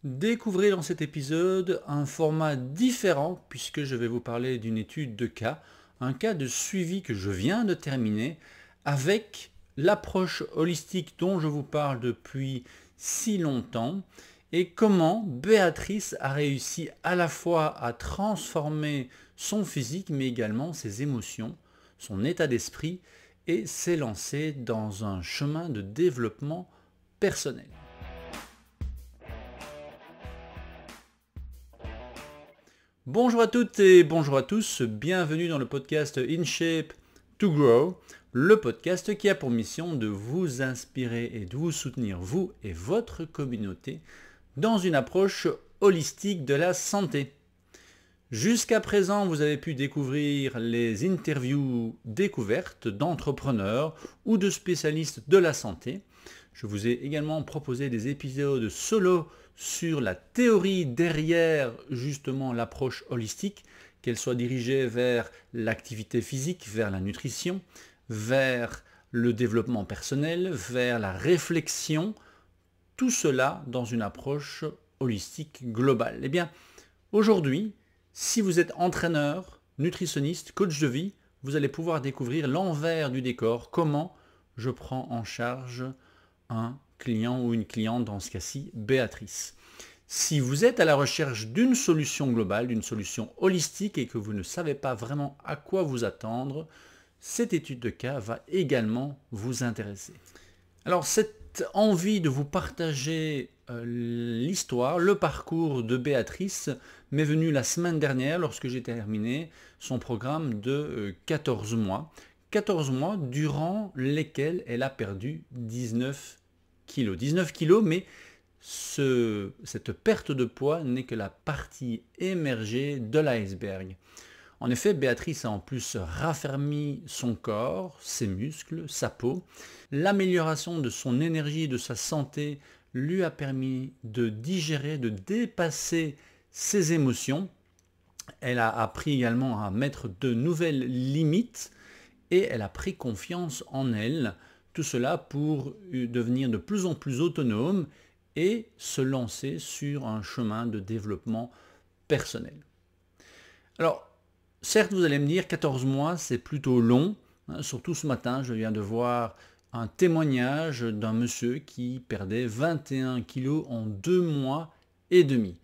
Découvrez dans cet épisode un format différent puisque je vais vous parler d'une étude de cas, un cas de suivi que je viens de terminer avec l'approche holistique dont je vous parle depuis si longtemps et comment Béatrice a réussi à la fois à transformer son physique mais également ses émotions, son état d'esprit et s'est lancée dans un chemin de développement personnel. Bonjour à toutes et bonjour à tous, bienvenue dans le podcast In Shape to Grow, le podcast qui a pour mission de vous inspirer et de vous soutenir, vous et votre communauté, dans une approche holistique de la santé. Jusqu'à présent, vous avez pu découvrir les interviews découvertes d'entrepreneurs ou de spécialistes de la santé. Je vous ai également proposé des épisodes solo sur la théorie derrière justement l'approche holistique, qu'elle soit dirigée vers l'activité physique, vers la nutrition, vers le développement personnel, vers la réflexion, tout cela dans une approche holistique globale. Eh bien, aujourd'hui, si vous êtes entraîneur, nutritionniste, coach de vie, vous allez pouvoir découvrir l'envers du décor, comment je prends en charge un client ou une cliente, dans ce cas-ci, Béatrice. Si vous êtes à la recherche d'une solution globale, d'une solution holistique et que vous ne savez pas vraiment à quoi vous attendre, cette étude de cas va également vous intéresser. Alors cette envie de vous partager l'histoire, le parcours de Béatrice m'est venue la semaine dernière lorsque j'ai terminé son programme de 14 mois. 14 mois durant lesquels elle a perdu 19 kilos. 19 kilos, mais cette perte de poids n'est que la partie émergée de l'iceberg. En effet, Béatrice a en plus raffermi son corps, ses muscles, sa peau. L'amélioration de son énergie et de sa santé lui a permis de digérer, de dépasser ses émotions. Elle a appris également à mettre de nouvelles limites et elle a pris confiance en elle. Tout cela pour devenir de plus en plus autonome et se lancer sur un chemin de développement personnel. Alors, certes, vous allez me dire 14 mois, c'est plutôt long. Surtout ce matin, je viens de voir un témoignage d'un monsieur qui perdait 21 kilos en 2 mois et demi.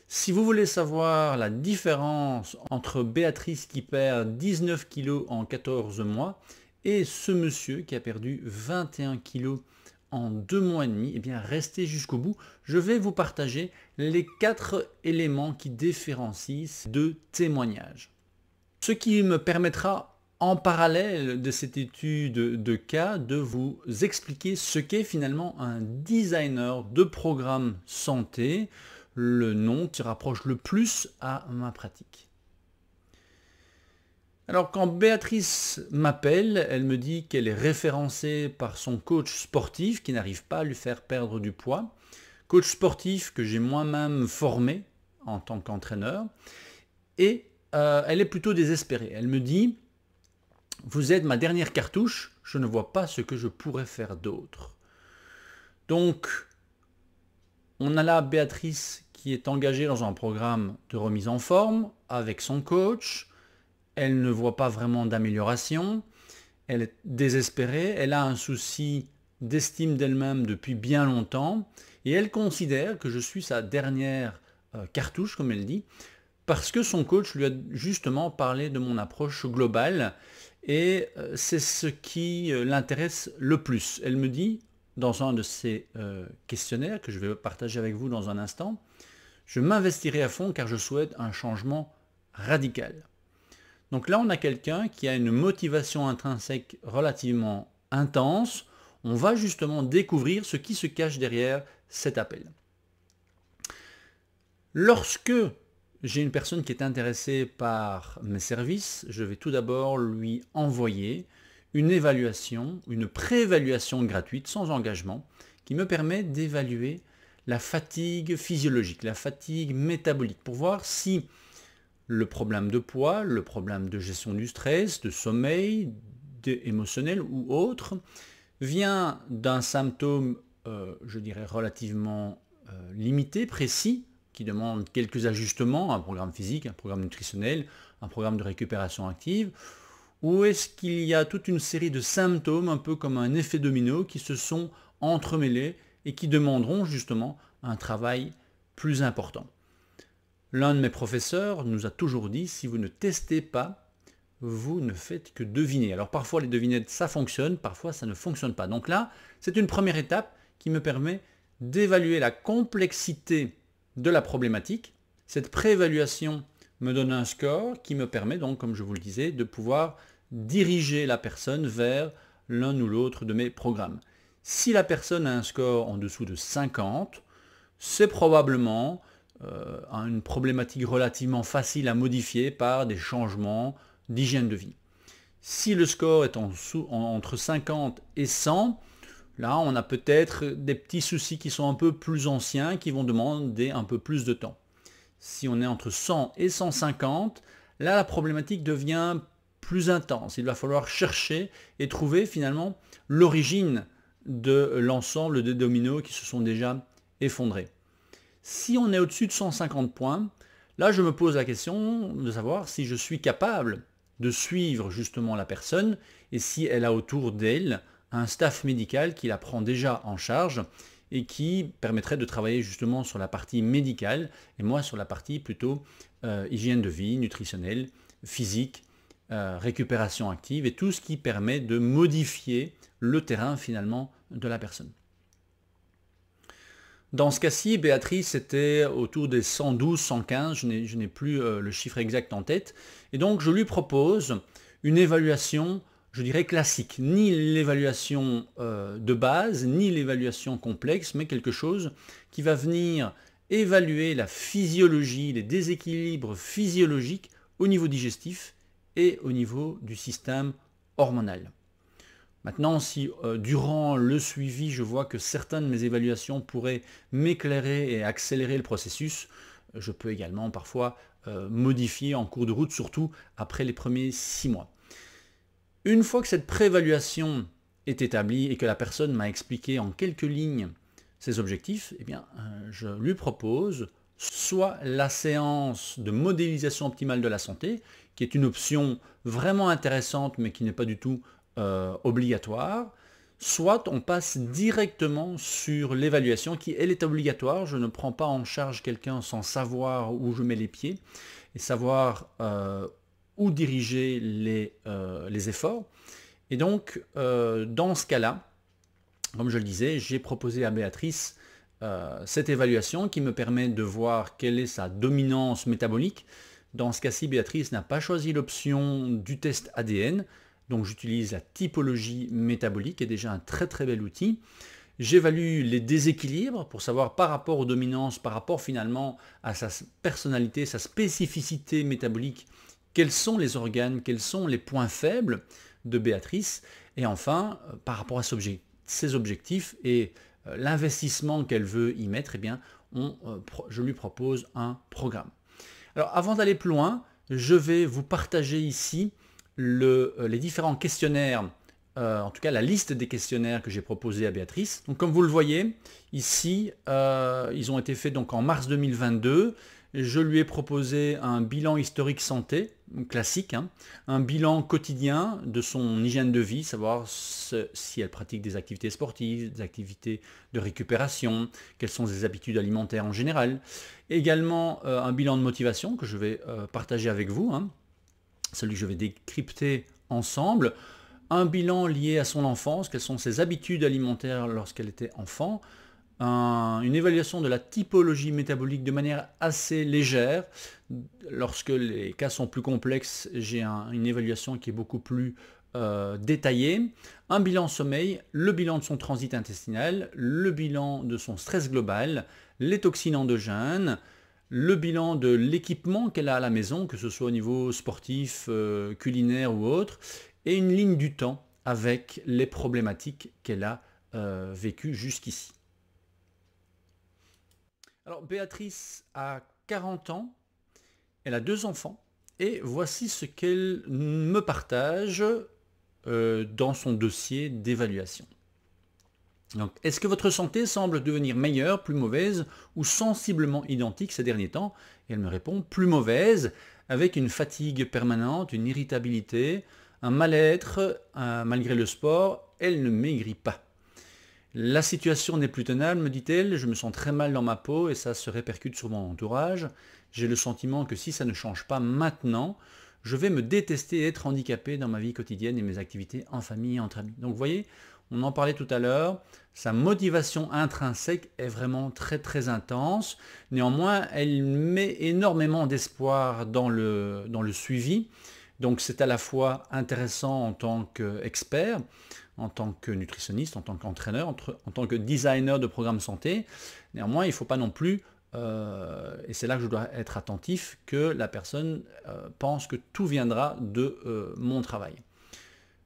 Si vous voulez savoir la différence entre Béatrice qui perd 19 kilos en 14 mois et ce monsieur qui a perdu 21 kilos en 2 mois et demi, eh bien restez jusqu'au bout. Je vais vous partager les 4 éléments qui différencient ces deux témoignages. Ce qui me permettra en parallèle de cette étude de cas de vous expliquer ce qu'est finalement un designer de programme santé, le nom qui se rapproche le plus à ma pratique. Alors quand Béatrice m'appelle, elle me dit qu'elle est référencée par son coach sportif qui n'arrive pas à lui faire perdre du poids. Coach sportif que j'ai moi-même formé en tant qu'entraîneur. Et elle est plutôt désespérée. Elle me dit « Vous êtes ma dernière cartouche, je ne vois pas ce que je pourrais faire d'autre. » Donc, on a là Béatrice qui est engagée dans un programme de remise en forme avec son coach. Elle ne voit pas vraiment d'amélioration, elle est désespérée, elle a un souci d'estime d'elle-même depuis bien longtemps et elle considère que je suis sa dernière cartouche, comme elle dit, parce que son coach lui a justement parlé de mon approche globale et c'est ce qui l'intéresse le plus. Elle me dit, dans un de ses questionnaires que je vais partager avec vous dans un instant, je m'investirai à fond car je souhaite un changement radical. Donc là, on a quelqu'un qui a une motivation intrinsèque relativement intense. On va justement découvrir ce qui se cache derrière cet appel. Lorsque j'ai une personne qui est intéressée par mes services, je vais tout d'abord lui envoyer une évaluation, une préévaluation gratuite, sans engagement, qui me permet d'évaluer la fatigue physiologique, la fatigue métabolique, pour voir si le problème de poids, le problème de gestion du stress, de sommeil, émotionnel ou autre, vient d'un symptôme, je dirais, relativement limité, précis, qui demande quelques ajustements, un programme physique, un programme nutritionnel, un programme de récupération active, ou est-ce qu'il y a toute une série de symptômes, un peu comme un effet domino, qui se sont entremêlés et qui demanderont justement un travail plus important. L'un de mes professeurs nous a toujours dit, si vous ne testez pas, vous ne faites que deviner. Alors parfois les devinettes ça fonctionne, parfois ça ne fonctionne pas. Donc là, c'est une première étape qui me permet d'évaluer la complexité de la problématique. Cette préévaluation me donne un score qui me permet donc, comme je vous le disais, de pouvoir diriger la personne vers l'un ou l'autre de mes programmes. Si la personne a un score en dessous de 50, c'est probablement une problématique relativement facile à modifier par des changements d'hygiène de vie. Si le score est entre 50 et 100, là on a peut-être des petits soucis qui sont un peu plus anciens, qui vont demander un peu plus de temps. Si on est entre 100 et 150, là la problématique devient plus intense. Il va falloir chercher et trouver finalement l'origine de l'ensemble des dominos qui se sont déjà effondrés. Si on est au-dessus de 150 points, là je me pose la question de savoir si je suis capable de suivre justement la personne et si elle a autour d'elle un staff médical qui la prend déjà en charge et qui permettrait de travailler justement sur la partie médicale et moi sur la partie plutôt hygiène de vie, nutritionnelle, physique, récupération active et tout ce qui permet de modifier le terrain finalement de la personne. Dans ce cas-ci, Béatrice était autour des 112, 115, je n'ai plus le chiffre exact en tête, et donc je lui propose une évaluation, je dirais classique, ni l'évaluation de base, ni l'évaluation complexe, mais quelque chose qui va venir évaluer la physiologie, les déséquilibres physiologiques au niveau digestif et au niveau du système hormonal. Maintenant, si durant le suivi, je vois que certaines de mes évaluations pourraient m'éclairer et accélérer le processus, je peux également parfois modifier en cours de route, surtout après les premiers 6 mois. Une fois que cette préévaluation est établie et que la personne m'a expliqué en quelques lignes ses objectifs, eh bien, je lui propose soit la séance de modélisation optimale de la santé, qui est une option vraiment intéressante mais qui n'est pas du tout obligatoire, soit on passe directement sur l'évaluation qui, elle, est obligatoire. Je ne prends pas en charge quelqu'un sans savoir où je mets les pieds et savoir où diriger les efforts. Et donc, dans ce cas-là, comme je le disais, j'ai proposé à Béatrice cette évaluation qui me permet de voir quelle est sa dominance métabolique. Dans ce cas-ci, Béatrice n'a pas choisi l'option du test ADN, donc j'utilise la typologie métabolique, qui est déjà un très très bel outil. J'évalue les déséquilibres pour savoir par rapport aux dominances, par rapport finalement à sa personnalité, sa spécificité métabolique, quels sont les organes, quels sont les points faibles de Béatrice, et enfin, par rapport à ses objectifs et l'investissement qu'elle veut y mettre, eh bien, je lui propose un programme. Alors avant d'aller plus loin, je vais vous partager ici les différents questionnaires, en tout cas la liste des questionnaires que j'ai proposés à Béatrice. Donc comme vous le voyez, ici, ils ont été faits donc en mars 2022. Je lui ai proposé un bilan historique santé, classique, hein, un bilan quotidien de son hygiène de vie, savoir si elle pratique des activités sportives, des activités de récupération, quelles sont ses habitudes alimentaires en général. Également un bilan de motivation que je vais partager avec vous, hein, celui que je vais décrypter ensemble. Un bilan lié à son enfance, quelles sont ses habitudes alimentaires lorsqu'elle était enfant. Une évaluation de la typologie métabolique de manière assez légère. Lorsque les cas sont plus complexes, j'ai une évaluation qui est beaucoup plus détaillée. Un bilan sommeil, le bilan de son transit intestinal, le bilan de son stress global, les toxines endogènes, le bilan de l'équipement qu'elle a à la maison, que ce soit au niveau sportif, culinaire ou autre, et une ligne du temps avec les problématiques qu'elle a vécues jusqu'ici. Alors Béatrice a 40 ans, elle a 2 enfants, et voici ce qu'elle me partage dans son dossier d'évaluation. Donc, est-ce que votre santé semble devenir meilleure, plus mauvaise ou sensiblement identique ces derniers temps? Et elle me répond plus mauvaise, avec une fatigue permanente, une irritabilité, un mal-être, malgré le sport. Elle ne maigrit pas. La situation n'est plus tenable, me dit-elle, je me sens très mal dans ma peau et ça se répercute sur mon entourage. J'ai le sentiment que si ça ne change pas maintenant, je vais me détester et être handicapé dans ma vie quotidienne et mes activités en famille et entre amis. Donc vous voyez, on en parlait tout à l'heure, sa motivation intrinsèque est vraiment très très intense. Néanmoins, elle met énormément d'espoir dans le suivi. Donc c'est à la fois intéressant en tant qu'expert, en tant que nutritionniste, en tant qu'entraîneur, en tant que designer de programmes santé. Néanmoins, il ne faut pas non plus, et c'est là que je dois être attentif, que la personne pense que tout viendra de mon travail.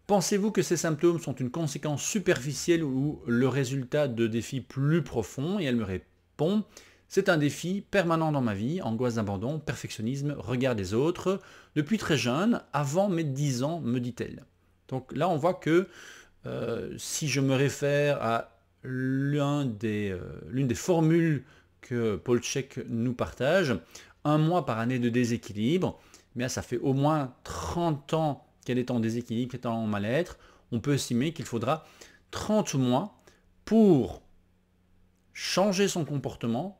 Pensez-vous que ces symptômes sont une conséquence superficielle ou le résultat de défis plus profonds? Et elle me répond, c'est un défi permanent dans ma vie, angoisse d'abandon, perfectionnisme, regard des autres, depuis très jeune, avant mes 10 ans, me dit-elle. Donc là, on voit que si je me réfère à l'une des formules que Paul Chek nous partage, 1 mois par année de déséquilibre, bien ça fait au moins 30 ans qu'elle est en déséquilibre, qu'elle est en mal-être. On peut estimer qu'il faudra 30 mois pour changer son comportement,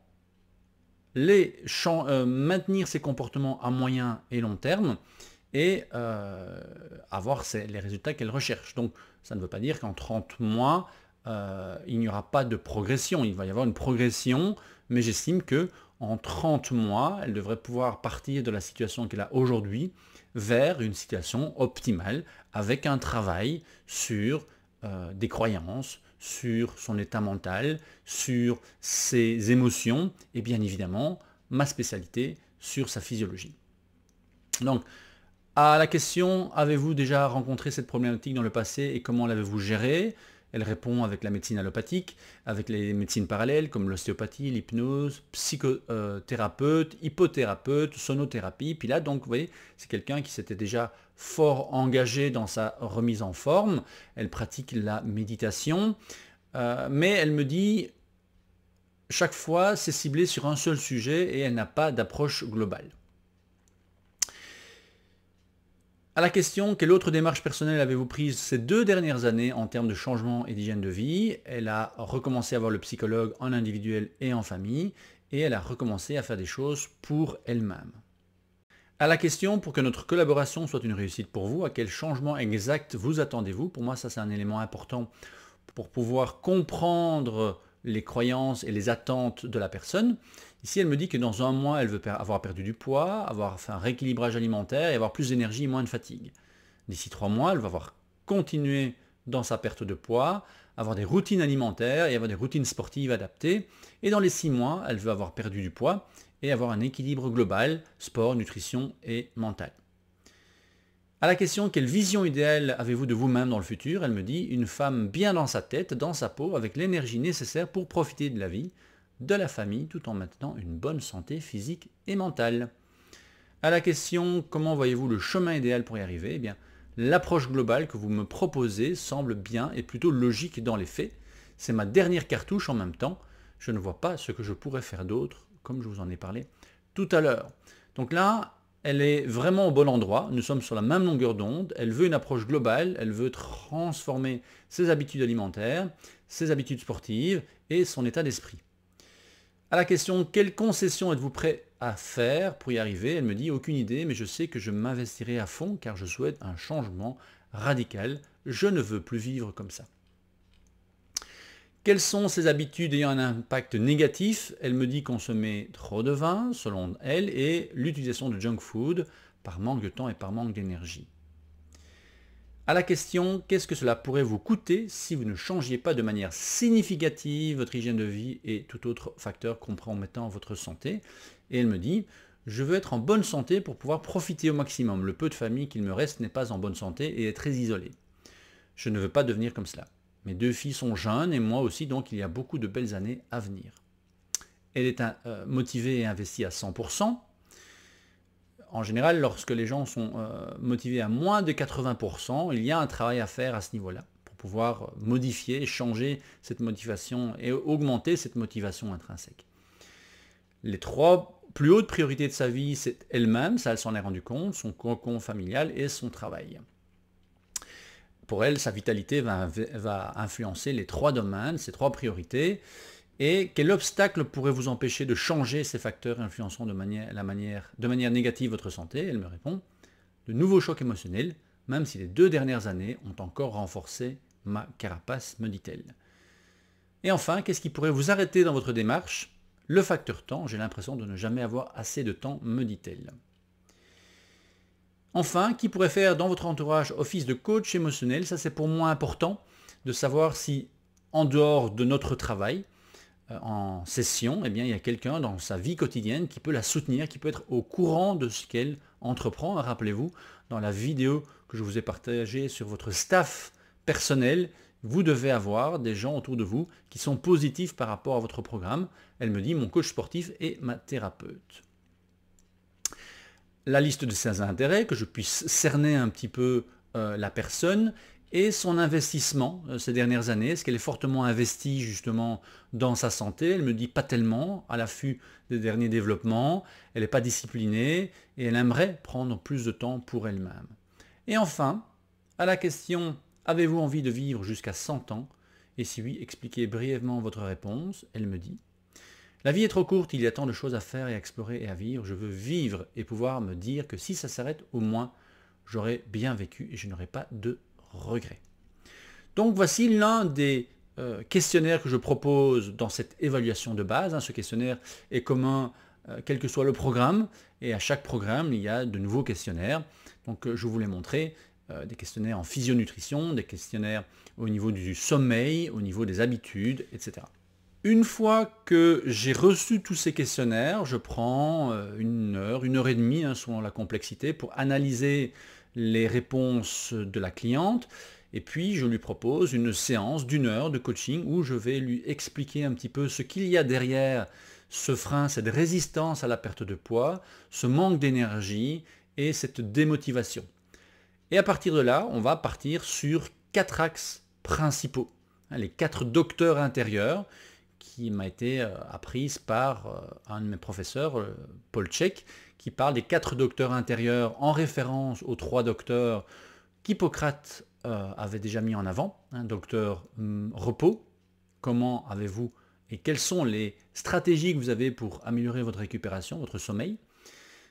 maintenir ses comportements à moyen et long terme et avoir les résultats qu'elle recherche. Donc ça ne veut pas dire qu'en 30 mois, il n'y aura pas de progression. Il va y avoir une progression, mais j'estime que en 30 mois, elle devrait pouvoir partir de la situation qu'elle a aujourd'hui vers une situation optimale avec un travail sur des croyances, sur son état mental, sur ses émotions et bien évidemment, ma spécialité, sur sa physiologie. Donc, à la question, avez-vous déjà rencontré cette problématique dans le passé et comment l'avez-vous gérée? Elle répond avec la médecine allopathique, avec les médecines parallèles comme l'ostéopathie, l'hypnose, psychothérapeute, hypothérapeute, sonothérapie. Puis là, donc, vous voyez, c'est quelqu'un qui s'était déjà fort engagé dans sa remise en forme. Elle pratique la méditation, mais elle me dit, chaque fois, c'est ciblé sur un seul sujet et elle n'a pas d'approche globale. À la question, quelle autre démarche personnelle avez-vous prise ces 2 dernières années en termes de changement et d'hygiène de vie? Elle a recommencé à voir le psychologue en individuel et en famille, et elle a recommencé à faire des choses pour elle-même. À la question, pour que notre collaboration soit une réussite pour vous, à quel changement exact vous attendez-vous? Pour moi, ça c'est un élément important pour pouvoir comprendre les croyances et les attentes de la personne. Ici, elle me dit que dans 1 mois, elle veut avoir perdu du poids, avoir fait un rééquilibrage alimentaire et avoir plus d'énergie et moins de fatigue. D'ici 3 mois, elle va avoir continué dans sa perte de poids, avoir des routines alimentaires et avoir des routines sportives adaptées. Et dans les 6 mois, elle veut avoir perdu du poids et avoir un équilibre global, sport, nutrition et mental. À la question, quelle vision idéale avez-vous de vous-même dans le futur? Elle me dit, une femme bien dans sa tête, dans sa peau, avec l'énergie nécessaire pour profiter de la vie, de la famille, tout en maintenant une bonne santé physique et mentale. À la question, comment voyez-vous le chemin idéal pour y arriver? Eh bien, l'approche globale que vous me proposez semble bien et plutôt logique dans les faits. C'est ma dernière cartouche en même temps. Je ne vois pas ce que je pourrais faire d'autre, comme je vous en ai parlé tout à l'heure. Donc là, elle est vraiment au bon endroit, nous sommes sur la même longueur d'onde, elle veut une approche globale, elle veut transformer ses habitudes alimentaires, ses habitudes sportives et son état d'esprit. À la question, quelle concession êtes-vous prêt à faire pour y arriver? Elle me dit, aucune idée, mais je sais que je m'investirai à fond car je souhaite un changement radical, je ne veux plus vivre comme ça. Quelles sont ces habitudes ayant un impact négatif? Elle me dit consommer trop de vin, selon elle, et l'utilisation de junk food par manque de temps et par manque d'énergie. À la question, qu'est-ce que cela pourrait vous coûter si vous ne changiez pas de manière significative votre hygiène de vie et tout autre facteur compromettant votre santé? Et elle me dit, je veux être en bonne santé pour pouvoir profiter au maximum. Le peu de famille qu'il me reste n'est pas en bonne santé et est très isolé. Je ne veux pas devenir comme cela. Mes 2 filles sont jeunes et moi aussi, donc il y a beaucoup de belles années à venir. Elle est motivée et investie à 100%. En général, lorsque les gens sont motivés à moins de 80%, il y a un travail à faire à ce niveau-là pour pouvoir modifier, changer cette motivation et augmenter cette motivation intrinsèque. Les 3 plus hautes priorités de sa vie, c'est elle-même, ça elle s'en est rendu compte, son cocon familial et son travail. Pour elle, sa vitalité va influencer les 3 domaines, ces 3 priorités. Et quel obstacle pourrait vous empêcher de changer ces facteurs influençant de manière négative votre santé? Elle me répond, de nouveaux chocs émotionnels, même si les 2 dernières années ont encore renforcé ma carapace, me dit-elle. Et enfin, qu'est-ce qui pourrait vous arrêter dans votre démarche? Le facteur temps, j'ai l'impression de ne jamais avoir assez de temps, me dit-elle. Enfin, qui pourrait faire dans votre entourage office de coach émotionnel? Ça, c'est pour moi important de savoir si, en dehors de notre travail, en session, eh bien, il y a quelqu'un dans sa vie quotidienne qui peut la soutenir, qui peut être au courant de ce qu'elle entreprend. Rappelez-vous, dans la vidéo que je vous ai partagée sur votre staff personnel, vous devez avoir des gens autour de vous qui sont positifs par rapport à votre programme. Elle me dit, mon coach sportif est ma thérapeute. La liste de ses intérêts, que je puisse cerner un petit peu la personne, et son investissement ces dernières années. Est-ce qu'elle est fortement investie justement dans sa santé? Elle me dit pas tellement, à l'affût des derniers développements, elle n'est pas disciplinée et elle aimerait prendre plus de temps pour elle-même. Et enfin, à la question « Avez-vous envie de vivre jusqu'à 100 ans ?» Et si oui, expliquez brièvement votre réponse. Elle me dit « La vie est trop courte, il y a tant de choses à faire et à explorer et à vivre. Je veux vivre et pouvoir me dire que si ça s'arrête, au moins, j'aurai bien vécu et je n'aurai pas de regret. » Donc voici l'un des questionnaires que je propose dans cette évaluation de base. Ce questionnaire est commun quel que soit le programme, et à chaque programme il y a de nouveaux questionnaires. Donc je vous l'ai montré, des questionnaires en physionutrition, des questionnaires au niveau du sommeil, au niveau des habitudes, etc. Une fois que j'ai reçu tous ces questionnaires, je prends 1 heure, 1 heure et demie, selon la complexité, pour analyser les réponses de la cliente, et puis je lui propose une séance d'1 heure de coaching où je vais lui expliquer un petit peu ce qu'il y a derrière ce frein, cette résistance à la perte de poids, ce manque d'énergie et cette démotivation. Et à partir de là, on va partir sur 4 axes principaux, les 4 docteurs intérieurs qui m'a été apprise par un de mes professeurs, Paul Chek, qui parle des 4 docteurs intérieurs en référence aux 3 docteurs qu'Hippocrate avait déjà mis en avant. Docteur repos, comment avez-vous et quelles sont les stratégies que vous avez pour améliorer votre récupération, votre sommeil.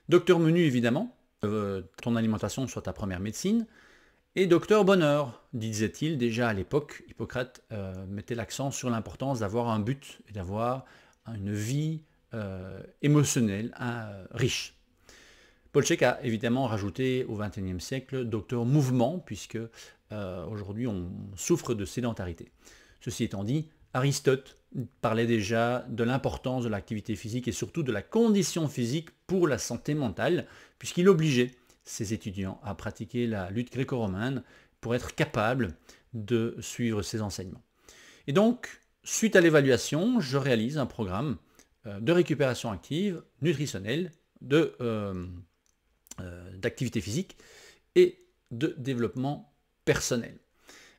Docteur menu, évidemment, ton alimentation soit ta première médecine. Et docteur bonheur, disait-il déjà à l'époque, Hippocrate mettait l'accent sur l'importance d'avoir un but et d'avoir une vie émotionnelle riche. Paul Chek a évidemment rajouté au XXIe siècle docteur mouvement, puisque aujourd'hui on souffre de sédentarité. Ceci étant dit, Aristote parlait déjà de l'importance de l'activité physique et surtout de la condition physique pour la santé mentale, puisqu'il obligeait ses étudiants à pratiquer la lutte gréco-romaine pour être capables de suivre ses enseignements. Et donc, suite à l'évaluation, je réalise un programme de récupération active, nutritionnelle, d'activité physique et de développement personnel.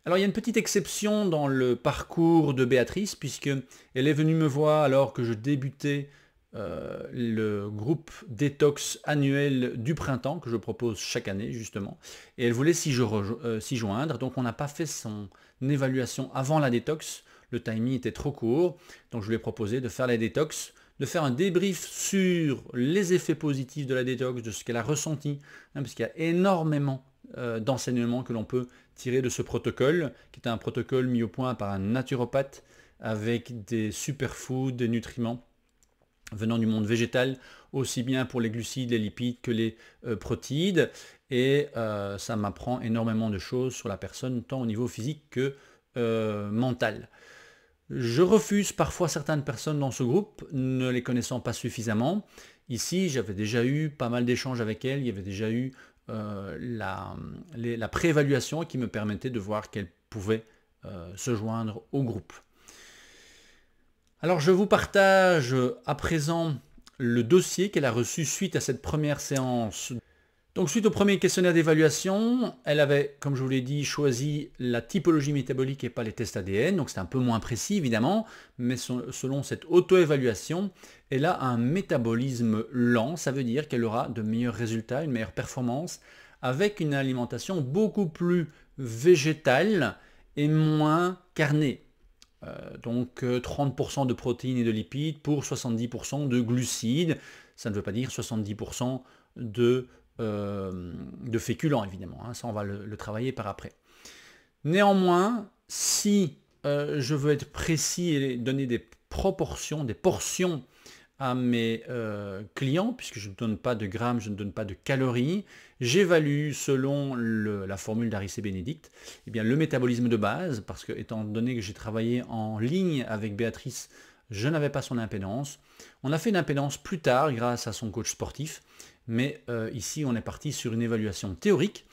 Alors il y a une petite exception dans le parcours de Béatrice, puisqu'elle est venue me voir alors que je débutais le groupe détox annuel du printemps que je propose chaque année justement, et elle voulait s'y joindre, donc on n'a pas fait son évaluation avant la détox, le timing était trop court, donc je lui ai proposé de faire la détox, de faire un débrief sur les effets positifs de la détox, de ce qu'elle a ressenti, parce qu'il y a énormément d'enseignements que l'on peut tirer de ce protocole, qui est un protocole mis au point par un naturopathe avec des superfoods, des nutriments venant du monde végétal, aussi bien pour les glucides, les lipides que les protéides, et ça m'apprend énormément de choses sur la personne, tant au niveau physique que mental. Je refuse parfois certaines personnes dans ce groupe, ne les connaissant pas suffisamment. Ici, j'avais déjà eu pas mal d'échanges avec elles, il y avait déjà eu la préévaluation qui me permettait de voir qu'elles pouvaient se joindre au groupe. Alors je vous partage à présent le dossier qu'elle a reçu suite à cette première séance Donc suite au premier questionnaire d'évaluation, elle avait, comme je vous l'ai dit, choisi la typologie métabolique et pas les tests ADN, donc c'est un peu moins précis évidemment, mais selon cette auto-évaluation, elle a un métabolisme lent, ça veut dire qu'elle aura de meilleurs résultats, une meilleure performance, avec une alimentation beaucoup plus végétale et moins carnée. Donc 30% de protéines et de lipides pour 70% de glucides, ça ne veut pas dire 70% de féculents évidemment, hein, ça on va le travailler par après. Néanmoins, si je veux être précis et donner des proportions, des portions à mes clients, puisque je ne donne pas de grammes, je ne donne pas de calories, j'évalue selon la formule d'Aricet-Bénédicte le métabolisme de base, parce que étant donné que j'ai travaillé en ligne avec Béatrice, je n'avais pas son impédance. On a fait une impédance plus tard grâce à son coach sportif, mais ici on est parti sur une évaluation théorique.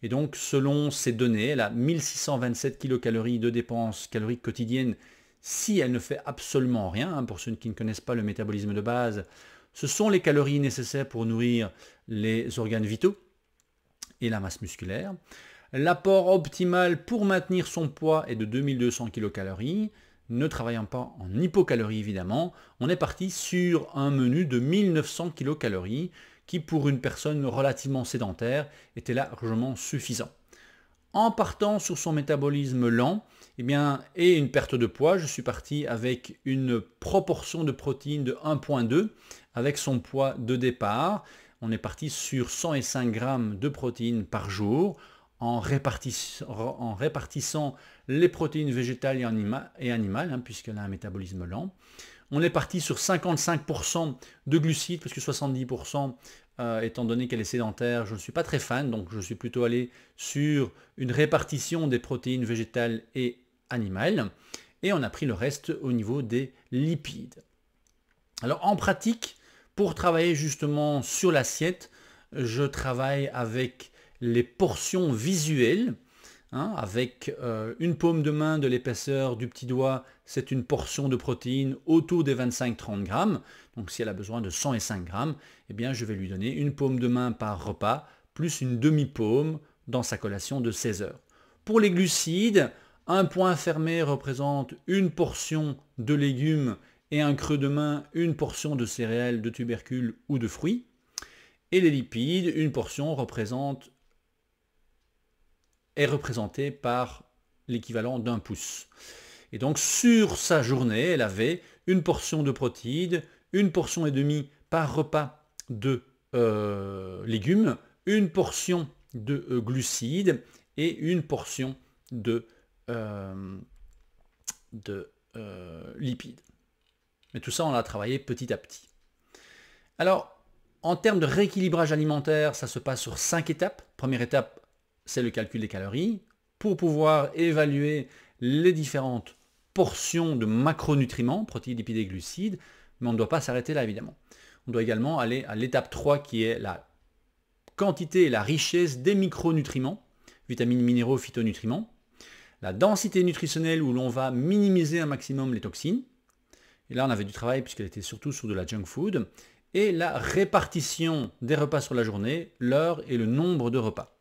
Et donc selon ces données, elle a 1627 kilocalories de dépenses caloriques quotidiennes si elle ne fait absolument rien. Hein, pour ceux qui ne connaissent pas le métabolisme de base, ce sont les calories nécessaires pour nourrir les organes vitaux et la masse musculaire. L'apport optimal pour maintenir son poids est de 2200 kilocalories. Ne travaillant pas en hypocalories évidemment, on est parti sur un menu de 1900 kilocalories qui pour une personne relativement sédentaire était largement suffisant. En partant sur son métabolisme lent et une perte de poids, je suis parti avec une proportion de protéines de 1,2 avec son poids de départ. On est parti sur 105 grammes de protéines par jour en répartissant les protéines végétales et animales, hein, puisqu'elle a un métabolisme lent. On est parti sur 55% de glucides, parce que 70%, étant donné qu'elle est sédentaire, je ne suis pas très fan, donc je suis plutôt allé sur une répartition des protéines végétales et animales. Et on a pris le reste au niveau des lipides. Alors en pratique, pour travailler justement sur l'assiette, je travaille avec les portions visuelles, hein, avec une paume de main de l'épaisseur du petit doigt, c'est une portion de protéines autour des 25-30 grammes. Donc si elle a besoin de 105 grammes, je vais lui donner une paume de main par repas, plus une demi-paume dans sa collation de 16 heures. Pour les glucides, un point fermé représente une portion de légumes et un creux de main, une portion de céréales, de tubercules ou de fruits. Et les lipides, une portion est représentée par l'équivalent d'un pouce. Et donc sur sa journée, elle avait une portion de protéines, une portion et demie par repas de légumes, une portion de glucides et une portion de lipides. Mais tout ça, on l'a travaillé petit à petit. Alors, en termes de rééquilibrage alimentaire, ça se passe sur 5 étapes. Première étape, c'est le calcul des calories. Pour pouvoir évaluer les différentes portions de macronutriments, protéines, lipides et glucides, mais on ne doit pas s'arrêter là évidemment. On doit également aller à l'étape 3 qui est la quantité et la richesse des micronutriments, vitamines, minéraux, phytonutriments. La densité nutritionnelle où l'on va minimiser un maximum les toxines. Et là on avait du travail puisqu'elle était surtout sur de la junk food. Et la répartition des repas sur la journée, l'heure et le nombre de repas.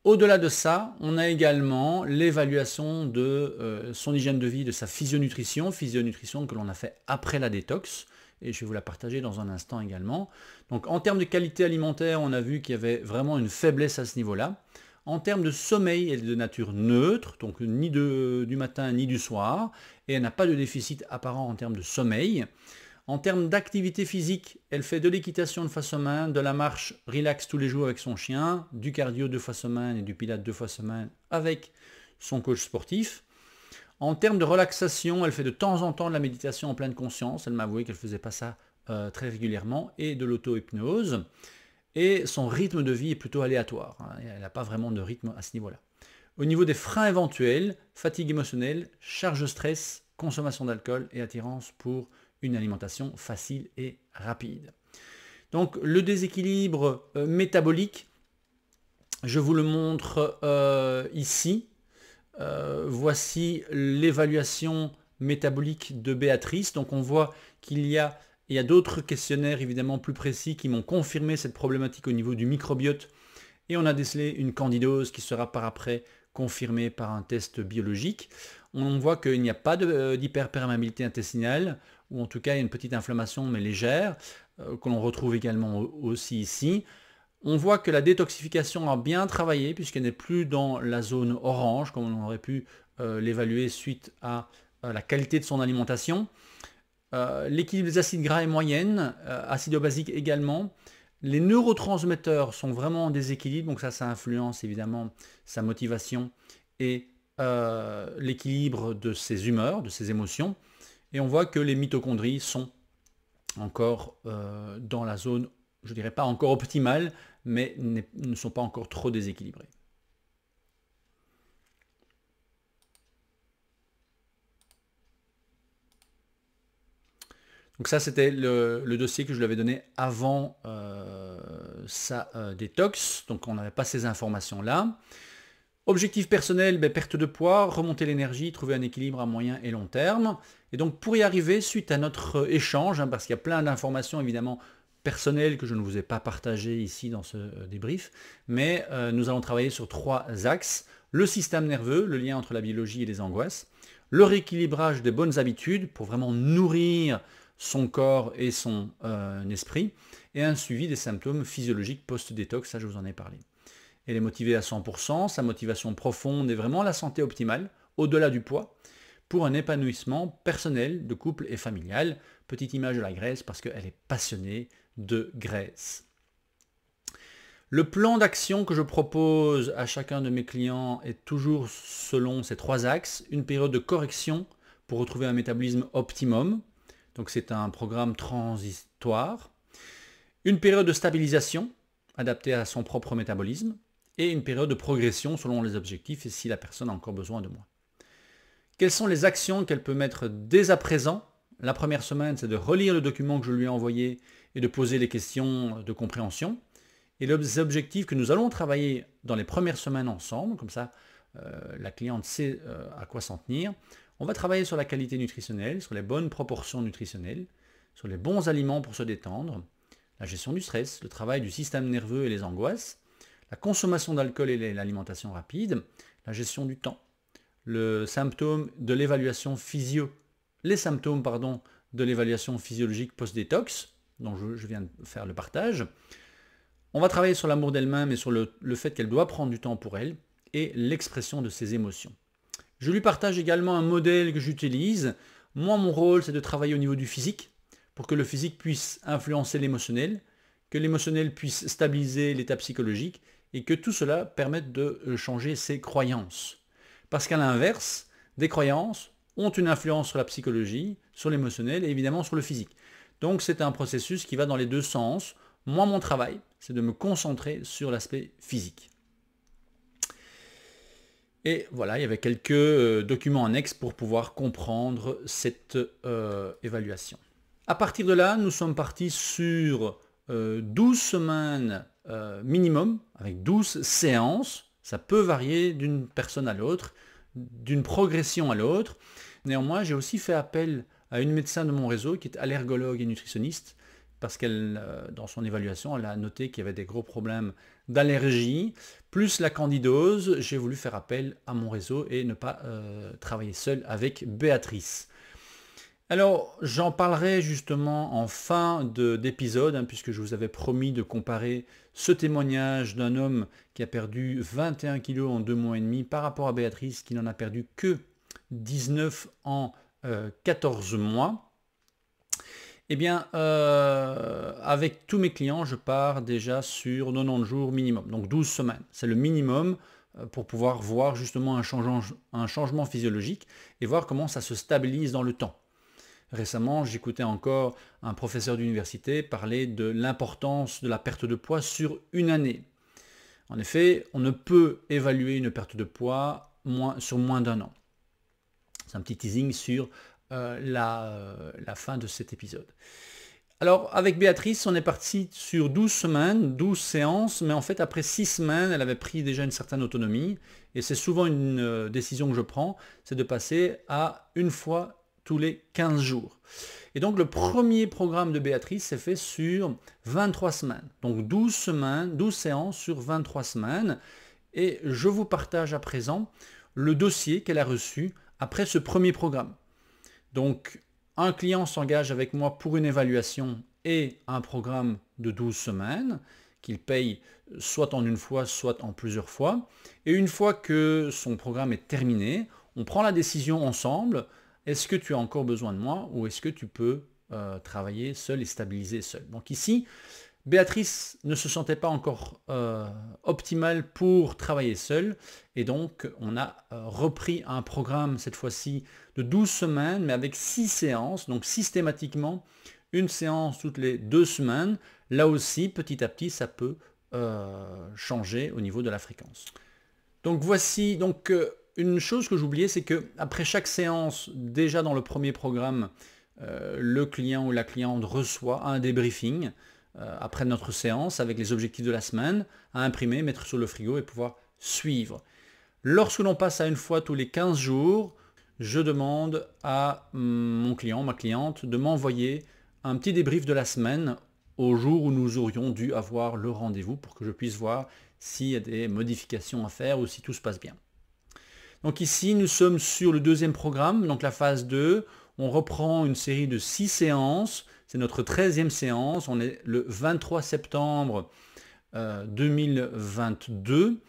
Au-delà de ça, on a également l'évaluation de son hygiène de vie, de sa physionutrition que l'on a fait après la détox, et je vais vous la partager dans un instant également. Donc en termes de qualité alimentaire, on a vu qu'il y avait vraiment une faiblesse à ce niveau-là. En termes de sommeil, elle est de nature neutre, donc ni du matin ni du soir, et elle n'a pas de déficit apparent en termes de sommeil. En termes d'activité physique, elle fait de l'équitation 2 fois semaine, de la marche relax tous les jours avec son chien, du cardio 2 fois semaine et du pilates 2 fois semaine avec son coach sportif. En termes de relaxation, elle fait de temps en temps de la méditation en pleine conscience. Elle m'a avoué qu'elle ne faisait pas ça très régulièrement, et de l'auto-hypnose. Et son rythme de vie est plutôt aléatoire. Hein. Elle n'a pas vraiment de rythme à ce niveau-là. Au niveau des freins éventuels, fatigue émotionnelle, charge de stress, consommation d'alcool et attirance pour une alimentation facile et rapide. Donc le déséquilibre métabolique, je vous le montre ici. Voici l'évaluation métabolique de Béatrice. Donc on voit qu'il y a Il y a d'autres questionnaires évidemment plus précis qui m'ont confirmé cette problématique au niveau du microbiote et on a décelé une candidose qui sera par après confirmée par un test biologique. On voit qu'il n'y a pas d'hyperperméabilité intestinale, ou en tout cas il y a une petite inflammation mais légère, que l'on retrouve également aussi ici. On voit que la détoxification a bien travaillé puisqu'elle n'est plus dans la zone orange comme on aurait pu l'évaluer suite à la qualité de son alimentation. L'équilibre des acides gras est moyenne, acido-basique également. Les neurotransmetteurs sont vraiment en déséquilibre, donc ça influence évidemment sa motivation et l'équilibre de ses humeurs, de ses émotions. Et on voit que les mitochondries sont encore dans la zone, je dirais pas encore optimale, mais ne sont pas encore trop déséquilibrées. Donc ça, c'était le dossier que je lui avais donné avant sa détox. Donc on n'avait pas ces informations-là. Objectif personnel, perte de poids, remonter l'énergie, trouver un équilibre à moyen et long terme. Et donc pour y arriver, suite à notre échange, parce qu'il y a plein d'informations évidemment personnelles que je ne vous ai pas partagées ici dans ce débrief, mais nous allons travailler sur 3 axes. Le système nerveux, le lien entre la biologie et les angoisses. Le rééquilibrage des bonnes habitudes pour vraiment nourrir son corps et son esprit. Et un suivi des symptômes physiologiques post-détox, ça je vous en ai parlé. Elle est motivée à 100%, sa motivation profonde est vraiment la santé optimale, au-delà du poids, pour un épanouissement personnel, de couple et familial. Petite image de la graisse parce qu'elle est passionnée de graisse. Le plan d'action que je propose à chacun de mes clients est toujours selon ces 3 axes. Une période de correction pour retrouver un métabolisme optimum. Donc c'est un programme transitoire. Une période de stabilisation adaptée à son propre métabolisme. Et une période de progression selon les objectifs et si la personne a encore besoin de moi. Quelles sont les actions qu'elle peut mettre dès à présent? La première semaine, c'est de relire le document que je lui ai envoyé et de poser les questions de compréhension. Et les objectifs que nous allons travailler dans les premières semaines ensemble, comme ça la cliente sait à quoi s'en tenir. On va travailler sur la qualité nutritionnelle, sur les bonnes proportions nutritionnelles, sur les bons aliments pour se détendre, la gestion du stress, le travail du système nerveux et les angoisses, la consommation d'alcool et l'alimentation rapide, la gestion du temps, les symptômes de l'évaluation physiologique post-détox, dont je viens de faire le partage. On va travailler sur l'amour d'elle-même et sur le fait qu'elle doit prendre du temps pour elle et l'expression de ses émotions. Je lui partage également un modèle que j'utilise. Moi, mon rôle, c'est de travailler au niveau du physique pour que le physique puisse influencer l'émotionnel, que l'émotionnel puisse stabiliser l'état psychologique et que tout cela permette de changer ses croyances. Parce qu'à l'inverse, des croyances ont une influence sur la psychologie, sur l'émotionnel et évidemment sur le physique. Donc c'est un processus qui va dans les 2 sens. Moi, mon travail, c'est de me concentrer sur l'aspect physique. Et voilà, il y avait quelques documents annexes pour pouvoir comprendre cette évaluation. À partir de là, nous sommes partis sur 12 semaines minimum, avec 12 séances. Ça peut varier d'une personne à l'autre, d'une progression à l'autre. Néanmoins, j'ai aussi fait appel à une médecin de mon réseau qui est allergologue et nutritionniste, parce qu'elle, dans son évaluation, elle a noté qu'il y avait des gros problèmes d'allergie, plus la candidose. J'ai voulu faire appel à mon réseau et ne pas travailler seul avec Béatrice. Alors, j'en parlerai justement en fin d'épisode, puisque je vous avais promis de comparer ce témoignage d'un homme qui a perdu 21 kg en 2 mois et demi par rapport à Béatrice qui n'en a perdu que 19 en 14 mois. Eh bien, avec tous mes clients, je pars déjà sur 90 jours minimum, donc 12 semaines. C'est le minimum pour pouvoir voir justement un changement physiologique et voir comment ça se stabilise dans le temps. Récemment, j'écoutais encore un professeur d'université parler de l'importance de la perte de poids sur une année. En effet, on ne peut évaluer une perte de poids sur moins d'1 an. C'est un petit teasing sur la fin de cet épisode. Alors, avec Béatrice, on est parti sur 12 semaines, 12 séances, mais en fait, après 6 semaines, elle avait pris déjà une certaine autonomie, et c'est souvent une décision que je prends, c'est de passer à 1 fois tous les 15 jours. Et donc le premier programme de Béatrice s'est fait sur 23 semaines. Donc 12 semaines, 12 séances sur 23 semaines. Et je vous partage à présent le dossier qu'elle a reçu après ce premier programme. Donc un client s'engage avec moi pour une évaluation et un programme de 12 semaines qu'il paye soit en une fois, soit en plusieurs fois. Et une fois que son programme est terminé, on prend la décision ensemble. Est-ce que tu as encore besoin de moi ou est-ce que tu peux travailler seul et stabiliser seul? Donc ici, Béatrice ne se sentait pas encore optimale pour travailler seule et donc on a repris un programme cette fois-ci de 12 semaines mais avec 6 séances, donc systématiquement une séance toutes les 2 semaines. Là aussi, petit à petit, ça peut changer au niveau de la fréquence. Donc voici une chose que j'oubliais, c'est que après chaque séance, déjà dans le premier programme, le client ou la cliente reçoit un débriefing après notre séance avec les objectifs de la semaine à imprimer, mettre sur le frigo et pouvoir suivre. Lorsque l'on passe à une fois tous les 15 jours, je demande à mon client, ma cliente, de m'envoyer un petit débrief de la semaine au jour où nous aurions dû avoir le rendez-vous pour que je puisse voir s'il y a des modifications à faire ou si tout se passe bien. Donc ici, nous sommes sur le deuxième programme, donc la phase 2. On reprend une série de 6 séances. C'est notre 13e séance. On est le 23 septembre 2022.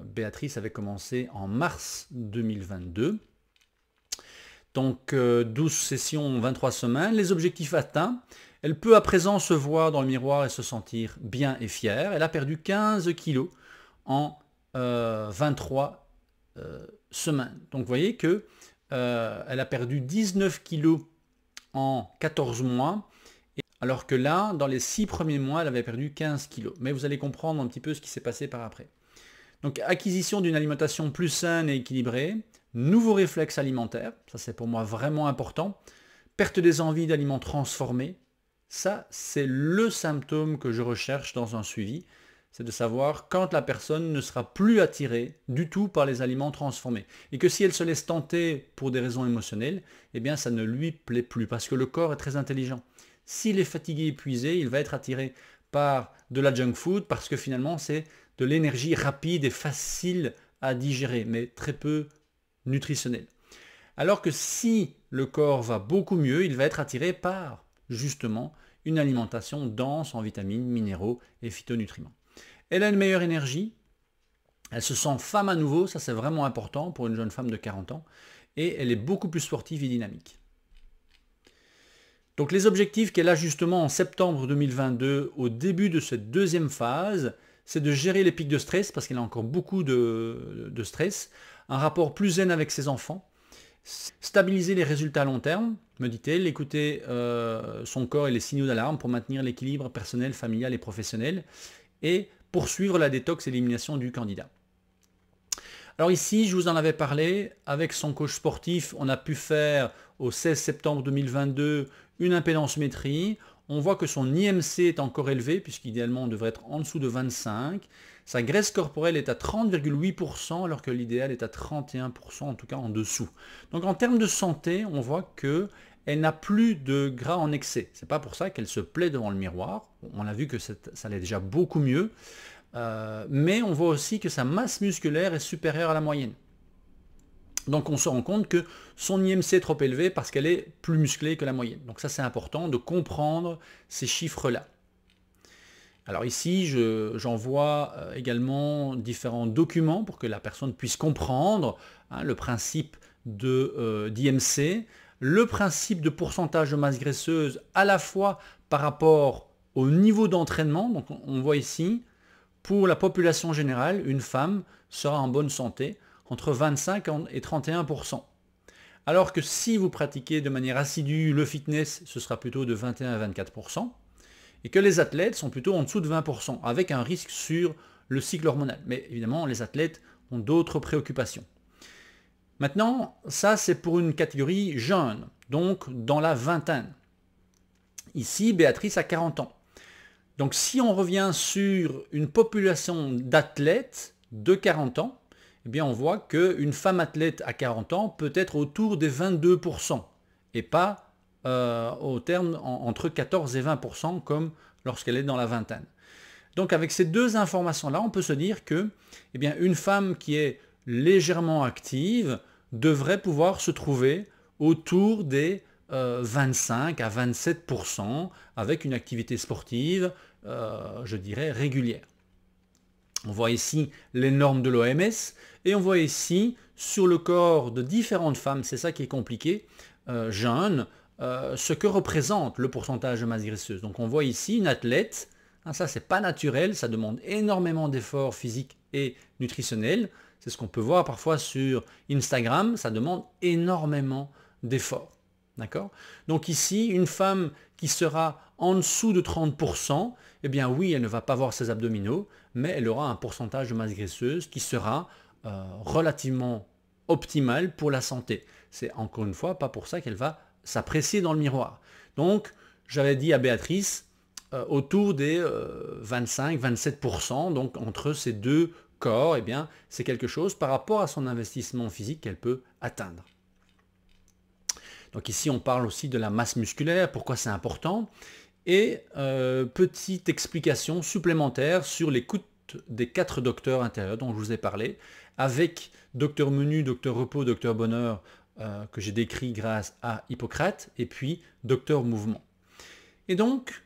Béatrice avait commencé en mars 2022. Donc 12 sessions, 23 semaines. Les objectifs atteints. Elle peut à présent se voir dans le miroir et se sentir bien et fière. Elle a perdu 15 kilos en 23 semaines. Donc vous voyez que elle a perdu 19 kilos en 14 mois, alors que là, dans les 6 premiers mois, elle avait perdu 15 kilos. Mais vous allez comprendre un petit peu ce qui s'est passé par après. Donc acquisition d'une alimentation plus saine et équilibrée, nouveaux réflexes alimentaires, ça c'est pour moi vraiment important, perte des envies d'aliments transformés. Ça, c'est le symptôme que je recherche dans un suivi, c'est de savoir quand la personne ne sera plus attirée du tout par les aliments transformés. Et que si elle se laisse tenter pour des raisons émotionnelles, eh bien ça ne lui plaît plus, parce que le corps est très intelligent. S'il est fatigué, épuisé, il va être attiré par de la junk food, parce que finalement c'est de l'énergie rapide et facile à digérer, mais très peu nutritionnelle. Alors que si le corps va beaucoup mieux, il va être attiré par justement une alimentation dense en vitamines, minéraux et phytonutriments. Elle a une meilleure énergie, elle se sent femme à nouveau, ça c'est vraiment important pour une jeune femme de 40 ans, et elle est beaucoup plus sportive et dynamique. Donc les objectifs qu'elle a justement en septembre 2022, au début de cette deuxième phase, c'est de gérer les pics de stress, parce qu'elle a encore beaucoup de stress, un rapport plus zen avec ses enfants, stabiliser les résultats à long terme, me dit-elle, écouter son corps et les signaux d'alarme pour maintenir l'équilibre personnel, familial et professionnel, et poursuivre la détox et l'élimination du candidat. Alors ici, je vous en avais parlé, avec son coach sportif, on a pu faire au 16 septembre 2022 une impédancemétrie. On voit que son IMC est encore élevé, puisqu'idéalement on devrait être en dessous de 25. Sa graisse corporelle est à 30,8%, alors que l'idéal est à 31%, en tout cas en dessous. Donc en termes de santé, on voit qu'elle n'a plus de gras en excès. Ce n'est pas pour ça qu'elle se plaît devant le miroir. On a vu que ça allait déjà beaucoup mieux. Mais on voit aussi que sa masse musculaire est supérieure à la moyenne. Donc on se rend compte que son IMC est trop élevé parce qu'elle est plus musclée que la moyenne. Donc ça c'est important de comprendre ces chiffres-là. Alors ici, j'envoie également différents documents pour que la personne puisse comprendre le principe d'IMC, le principe de pourcentage de masse graisseuse à la fois par rapport au niveau d'entraînement. Donc on voit ici, pour la population générale, une femme sera en bonne santé entre 25 et 31%. Alors que si vous pratiquez de manière assidue le fitness, ce sera plutôt de 21 à 24%. Et que les athlètes sont plutôt en dessous de 20%, avec un risque sur le cycle hormonal. Mais évidemment, les athlètes ont d'autres préoccupations. Maintenant, ça c'est pour une catégorie jeune, donc dans la vingtaine. Ici, Béatrice a 40 ans. Donc si on revient sur une population d'athlètes de 40 ans, eh bien on voit qu'une femme athlète à 40 ans peut être autour des 22%. et pas au terme entre 14 et 20% comme lorsqu'elle est dans la vingtaine. Donc avec ces deux informations-là, on peut se dire que eh bien, une femme qui est légèrement active devrait pouvoir se trouver autour des 25 à 27% avec une activité sportive, je dirais, régulière. On voit ici les normes de l'OMS et on voit ici sur le corps de différentes femmes, c'est ça qui est compliqué, jeunes, ce que représente le pourcentage de masse graisseuse. Donc on voit ici une athlète, hein, ça c'est pas naturel, ça demande énormément d'efforts physiques et nutritionnels. C'est ce qu'on peut voir parfois sur Instagram, ça demande énormément d'efforts. D'accord ? Donc ici, une femme qui sera en dessous de 30%, eh bien oui, elle ne va pas voir ses abdominaux, mais elle aura un pourcentage de masse graisseuse qui sera relativement optimal pour la santé. C'est encore une fois pas pour ça qu'elle va s'apprécier dans le miroir. Donc, j'avais dit à Béatrice, autour des 25-27%, donc entre ces deux corps, eh bien, c'est quelque chose par rapport à son investissement physique qu'elle peut atteindre. Donc ici, on parle aussi de la masse musculaire, pourquoi c'est important. Et petite explication supplémentaire sur l'écoute des 4 docteurs intérieurs dont je vous ai parlé, avec docteur Menu, docteur Repos, docteur Bonheur, que j'ai décrit grâce à Hippocrate, et puis docteur Mouvement. Et donc,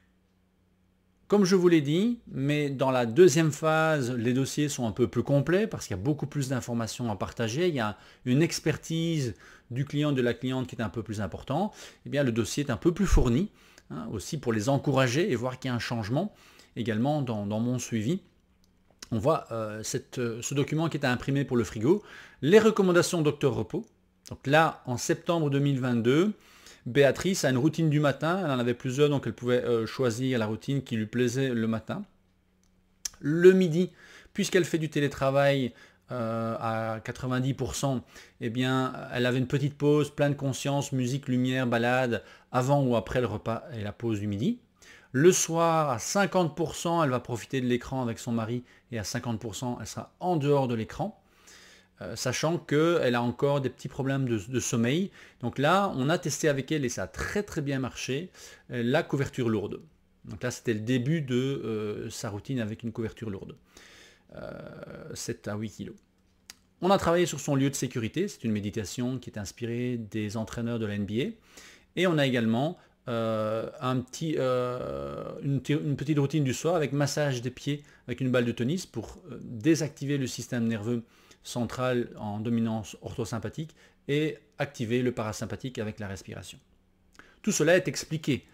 comme je vous l'ai dit, mais dans la deuxième phase, les dossiers sont un peu plus complets parce qu'il y a beaucoup plus d'informations à partager. Il y a une expertise du client, de la cliente qui est un peu plus important. Eh bien, le dossier est un peu plus fourni, hein, aussi pour les encourager et voir qu'il y a un changement également dans mon suivi. On voit ce document qui est à imprimer pour le frigo. Les recommandations Docteur Repos. Donc là, en septembre 2022, Béatrice a une routine du matin, elle en avait plusieurs, donc elle pouvait choisir la routine qui lui plaisait le matin. Le midi, puisqu'elle fait du télétravail à 90%, eh bien, elle avait une petite pause, pleine conscience, musique, lumière, balade, avant ou après le repas et la pause du midi. Le soir, à 50%, elle va profiter de l'écran avec son mari et à 50%, elle sera en dehors de l'écran. Sachant qu'elle a encore des petits problèmes de sommeil. Donc là, on a testé avec elle et ça a très très bien marché, la couverture lourde. Donc là, c'était le début de sa routine avec une couverture lourde. 7 à 8 kg. On a travaillé sur son lieu de sécurité, c'est une méditation qui est inspirée des entraîneurs de la NBA. Et on a également une petite routine du soir avec massage des pieds avec une balle de tennis pour désactiver le système nerveux central en dominance orthosympathique et activer le parasympathique avec la respiration. Tout cela est expliqué.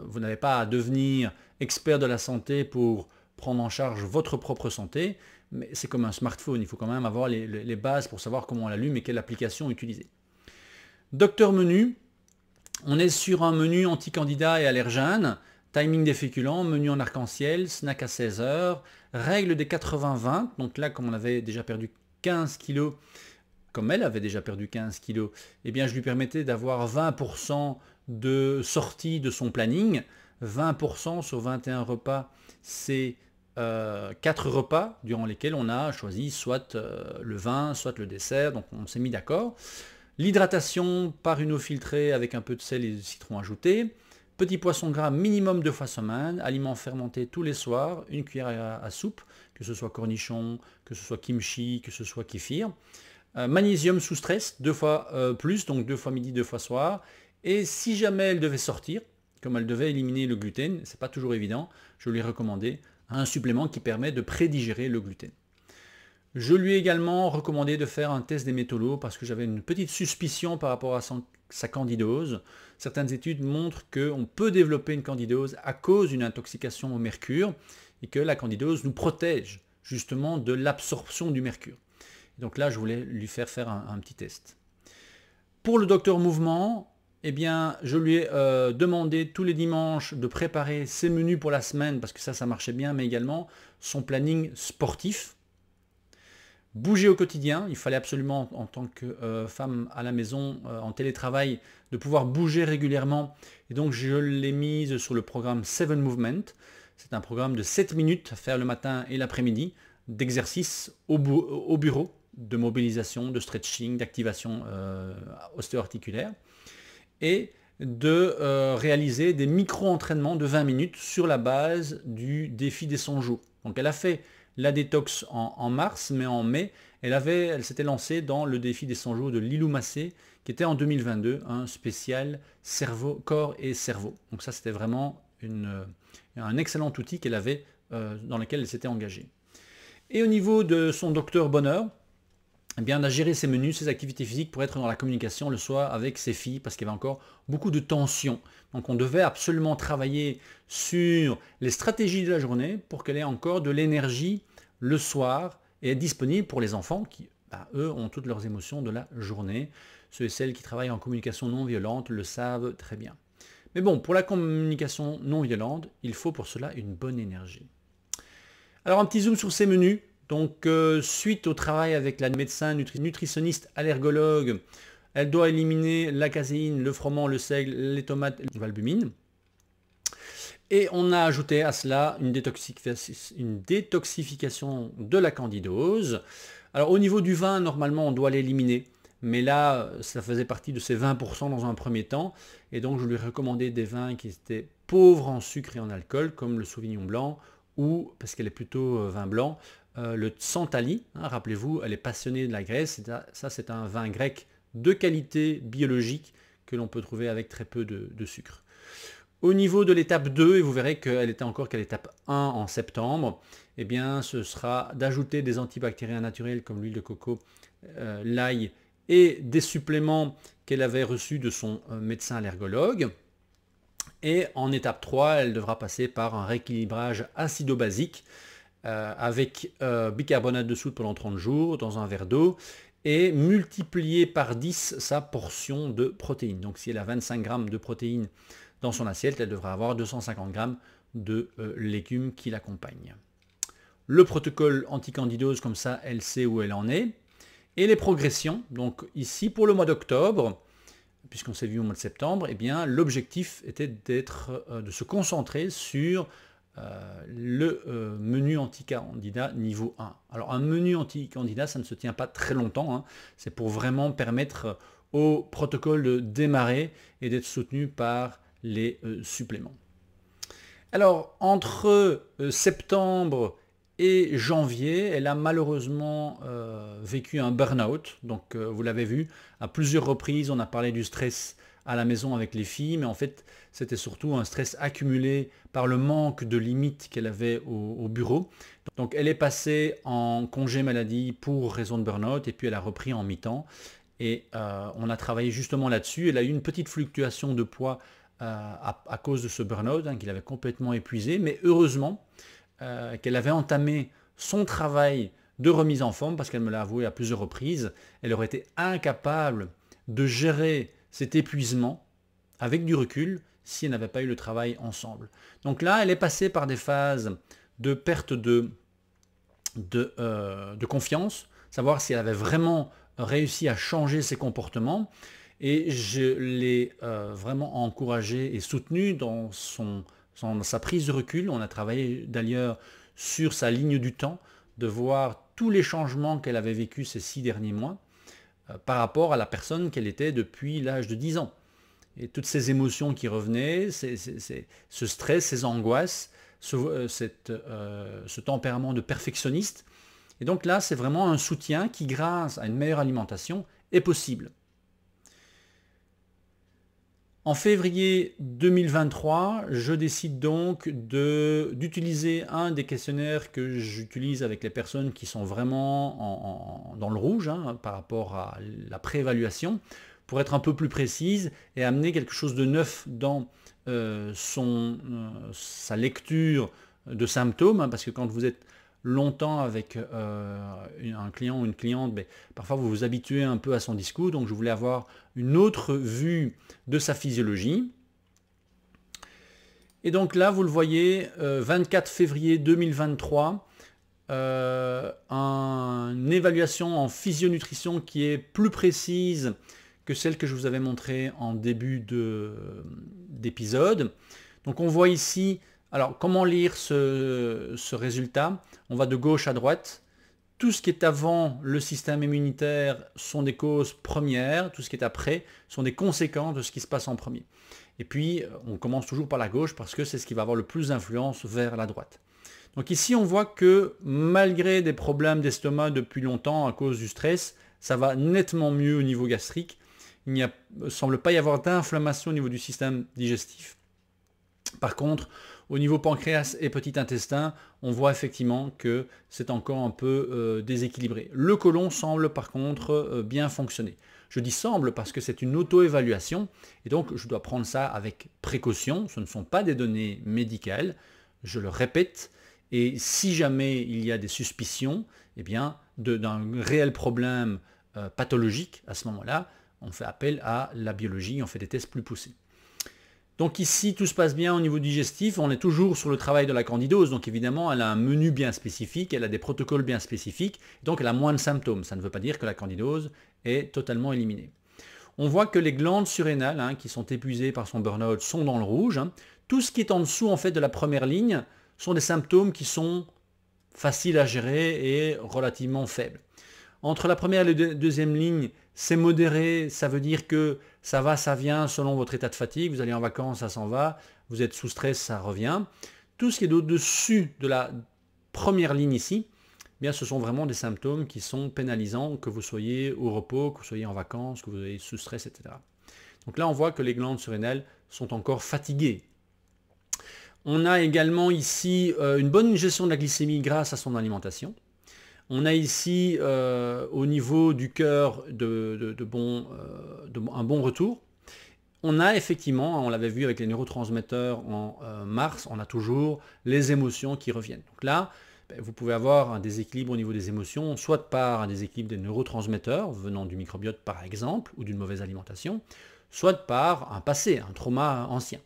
Vous n'avez pas à devenir expert de la santé pour prendre en charge votre propre santé, mais c'est comme un smartphone, il faut quand même avoir les bases pour savoir comment on l'allume et quelle application utiliser. Docteur Menu, on est sur un menu anti-candidat et allergène, timing des féculents, menu en arc-en-ciel, snack à 16 heures, règle des 80-20, donc là comme on avait déjà perdu 15 kg, comme elle avait déjà perdu 15 kg, eh bien je lui permettais d'avoir 20% de sortie de son planning. 20% sur 21 repas, c'est 4 repas durant lesquels on a choisi soit le vin, soit le dessert, donc on s'est mis d'accord. L'hydratation par une eau filtrée avec un peu de sel et de citron ajouté. Petit poisson gras minimum 2 fois semaine, aliments fermentés tous les soirs, une cuillère à soupe, que ce soit cornichon, que ce soit kimchi, que ce soit kéfir. Magnésium sous stress, 2 fois plus, donc 2 fois midi, 2 fois soir. Et si jamais elle devait sortir, comme elle devait éliminer le gluten, c'est pas toujours évident, je lui ai recommandé un supplément qui permet de prédigérer le gluten. Je lui ai également recommandé de faire un test des métaux parce que j'avais une petite suspicion par rapport à sa candidose. Certaines études montrent qu'on peut développer une candidose à cause d'une intoxication au mercure et que la candidose nous protège justement de l'absorption du mercure. Donc là, je voulais lui faire un petit test. Pour le docteur Mouvement, eh bien, je lui ai demandé tous les dimanches de préparer ses menus pour la semaine parce que ça marchait bien, mais également son planning sportif. Bouger au quotidien, il fallait absolument en tant que femme à la maison, en télétravail, de pouvoir bouger régulièrement. Et donc je l'ai mise sur le programme 7 Movement. C'est un programme de 7 minutes à faire le matin et l'après-midi, d'exercice au bureau, de mobilisation, de stretching, d'activation ostéo-articulaire. et de réaliser des micro-entraînements de 20 minutes sur la base du défi des 100 jours. Donc elle a fait la détox en mars, mais en mai, elle s'était lancée dans le défi des 100 jours de Lilou Massé, qui était en 2022, un spécial cerveau, corps et cerveau. Donc ça, c'était vraiment un excellent outil qu'elle avait, dans lequel elle s'était engagée. Et au niveau de son docteur bonheur, eh bien, elle a géré ses menus, ses activités physiques pour être dans la communication le soir avec ses filles, parce qu'il y avait encore beaucoup de tension. Donc on devait absolument travailler sur les stratégies de la journée pour qu'elle ait encore de l'énergie le soir et être disponible pour les enfants qui, eux, ont toutes leurs émotions de la journée. Ceux et celles qui travaillent en communication non violente le savent très bien. Mais bon, pour la communication non violente, il faut pour cela une bonne énergie. Alors un petit zoom sur ces menus. Donc suite au travail avec la médecin nutritionniste allergologue, elle doit éliminer la caséine, le froment, le seigle, les tomates et l'albumine. Et on a ajouté à cela une détoxification de la candidose. Alors au niveau du vin, normalement on doit l'éliminer. Mais là, ça faisait partie de ces 20% dans un premier temps. Et donc je lui ai recommandé des vins qui étaient pauvres en sucre et en alcool, comme le Sauvignon blanc, ou, parce qu'elle est plutôt vin blanc, le Tsantali, rappelez-vous, elle est passionnée de la Grèce, ça c'est un vin grec de qualité biologique que l'on peut trouver avec très peu de sucre. Au niveau de l'étape 2, et vous verrez qu'elle était encore qu'à l'étape 1 en septembre, eh bien ce sera d'ajouter des antibactériens naturels comme l'huile de coco, l'ail et des suppléments qu'elle avait reçus de son médecin allergologue. Et en étape 3, elle devra passer par un rééquilibrage acido-basique avec bicarbonate de soude pendant 30 jours dans un verre d'eau et multiplier par 10 sa portion de protéines. Donc si elle a 25 grammes de protéines dans son assiette, elle devra avoir 250 grammes de légumes qui l'accompagnent. Le protocole anticandidose, comme ça elle sait où elle en est. Et les progressions, donc ici pour le mois d'octobre, puisqu'on s'est vu au mois de septembre, eh bien l'objectif était de se concentrer sur le menu anti-candidat niveau 1. Alors un menu anti-candidat, ça ne se tient pas très longtemps, hein. C'est pour vraiment permettre au protocole de démarrer et d'être soutenu par les suppléments. Alors entre septembre et janvier, elle a malheureusement vécu un burn-out. Donc vous l'avez vu, à plusieurs reprises, on a parlé du stress à la maison avec les filles, mais en fait c'était surtout un stress accumulé par le manque de limites qu'elle avait au bureau. Donc elle est passée en congé maladie pour raison de burn-out et puis elle a repris en mi-temps. Et on a travaillé justement là-dessus. Elle a eu une petite fluctuation de poids à cause de ce burn-out, qui l'avait complètement épuisé, mais heureusement qu'elle avait entamé son travail de remise en forme, parce qu'elle me l'a avoué à plusieurs reprises, elle aurait été incapable de gérer cet épuisement avec du recul si elle n'avait pas eu le travail ensemble. Donc là, elle est passée par des phases de perte de confiance, savoir si elle avait vraiment réussi à changer ses comportements. Et je l'ai vraiment encouragée et soutenue dans sa prise de recul. On a travaillé d'ailleurs sur sa ligne du temps, de voir tous les changements qu'elle avait vécus ces 6 derniers mois par rapport à la personne qu'elle était depuis l'âge de 10 ans. Et toutes ces émotions qui revenaient, ce stress, ces angoisses, ce tempérament de perfectionniste. Et donc là, c'est vraiment un soutien qui, grâce à une meilleure alimentation, est possible. En février 2023, je décide donc d'utiliser un des questionnaires que j'utilise avec les personnes qui sont vraiment dans le rouge par rapport à la préévaluation, pour être un peu plus précise et amener quelque chose de neuf dans sa lecture de symptômes, parce que quand vous êtes longtemps avec un client ou une cliente, parfois vous vous habituez un peu à son discours, donc je voulais avoir une autre vue de sa physiologie. Et donc là, vous le voyez, 24 février 2023, une évaluation en physionutrition qui est plus précise que celle que je vous avais montrée en début d'épisode. Donc on voit ici, alors comment lire ce résultat? On va de gauche à droite. tout ce qui est avant le système immunitaire sont des causes premières, tout ce qui est après sont des conséquences de ce qui se passe en premier. Et puis, on commence toujours par la gauche parce que c'est ce qui va avoir le plus d'influence vers la droite. Donc ici, on voit que malgré des problèmes d'estomac depuis longtemps à cause du stress, ça va nettement mieux au niveau gastrique. Il ne semble pas y avoir d'inflammation au niveau du système digestif. Par contre, au niveau pancréas et petit intestin, on voit effectivement que c'est encore un peu déséquilibré. Le côlon semble par contre bien fonctionner. Je dis semble parce que c'est une auto-évaluation et donc je dois prendre ça avec précaution. Ce ne sont pas des données médicales, je le répète. Et si jamais il y a des suspicions, eh bien, d'un réel problème pathologique, à ce moment-là, on fait appel à la biologie, on fait des tests plus poussés. Donc ici, tout se passe bien au niveau digestif, on est toujours sur le travail de la candidose, donc évidemment, elle a un menu bien spécifique, elle a des protocoles bien spécifiques, donc elle a moins de symptômes. Ça ne veut pas dire que la candidose est totalement éliminée. On voit que les glandes surrénales, qui sont épuisées par son burn-out, sont dans le rouge. Tout ce qui est en dessous, en fait, de la première ligne, sont des symptômes qui sont faciles à gérer et relativement faibles. Entre la première et la deuxième ligne, c'est modéré, ça veut dire que ça va, ça vient selon votre état de fatigue, vous allez en vacances, ça s'en va, vous êtes sous stress, ça revient. Tout ce qui est au-dessus de la première ligne ici, eh bien, ce sont vraiment des symptômes qui sont pénalisants, que vous soyez au repos, que vous soyez en vacances, que vous soyez sous stress, etc. Donc là, on voit que les glandes surrénales sont encore fatiguées. On a également ici une bonne gestion de la glycémie grâce à son alimentation. On a ici au niveau du cœur un bon retour. On a effectivement, on l'avait vu avec les neurotransmetteurs en mars, on a toujours les émotions qui reviennent. Donc là, vous pouvez avoir un déséquilibre au niveau des émotions, soit par un déséquilibre des neurotransmetteurs venant du microbiote par exemple, ou d'une mauvaise alimentation, soit par un passé, un trauma ancien.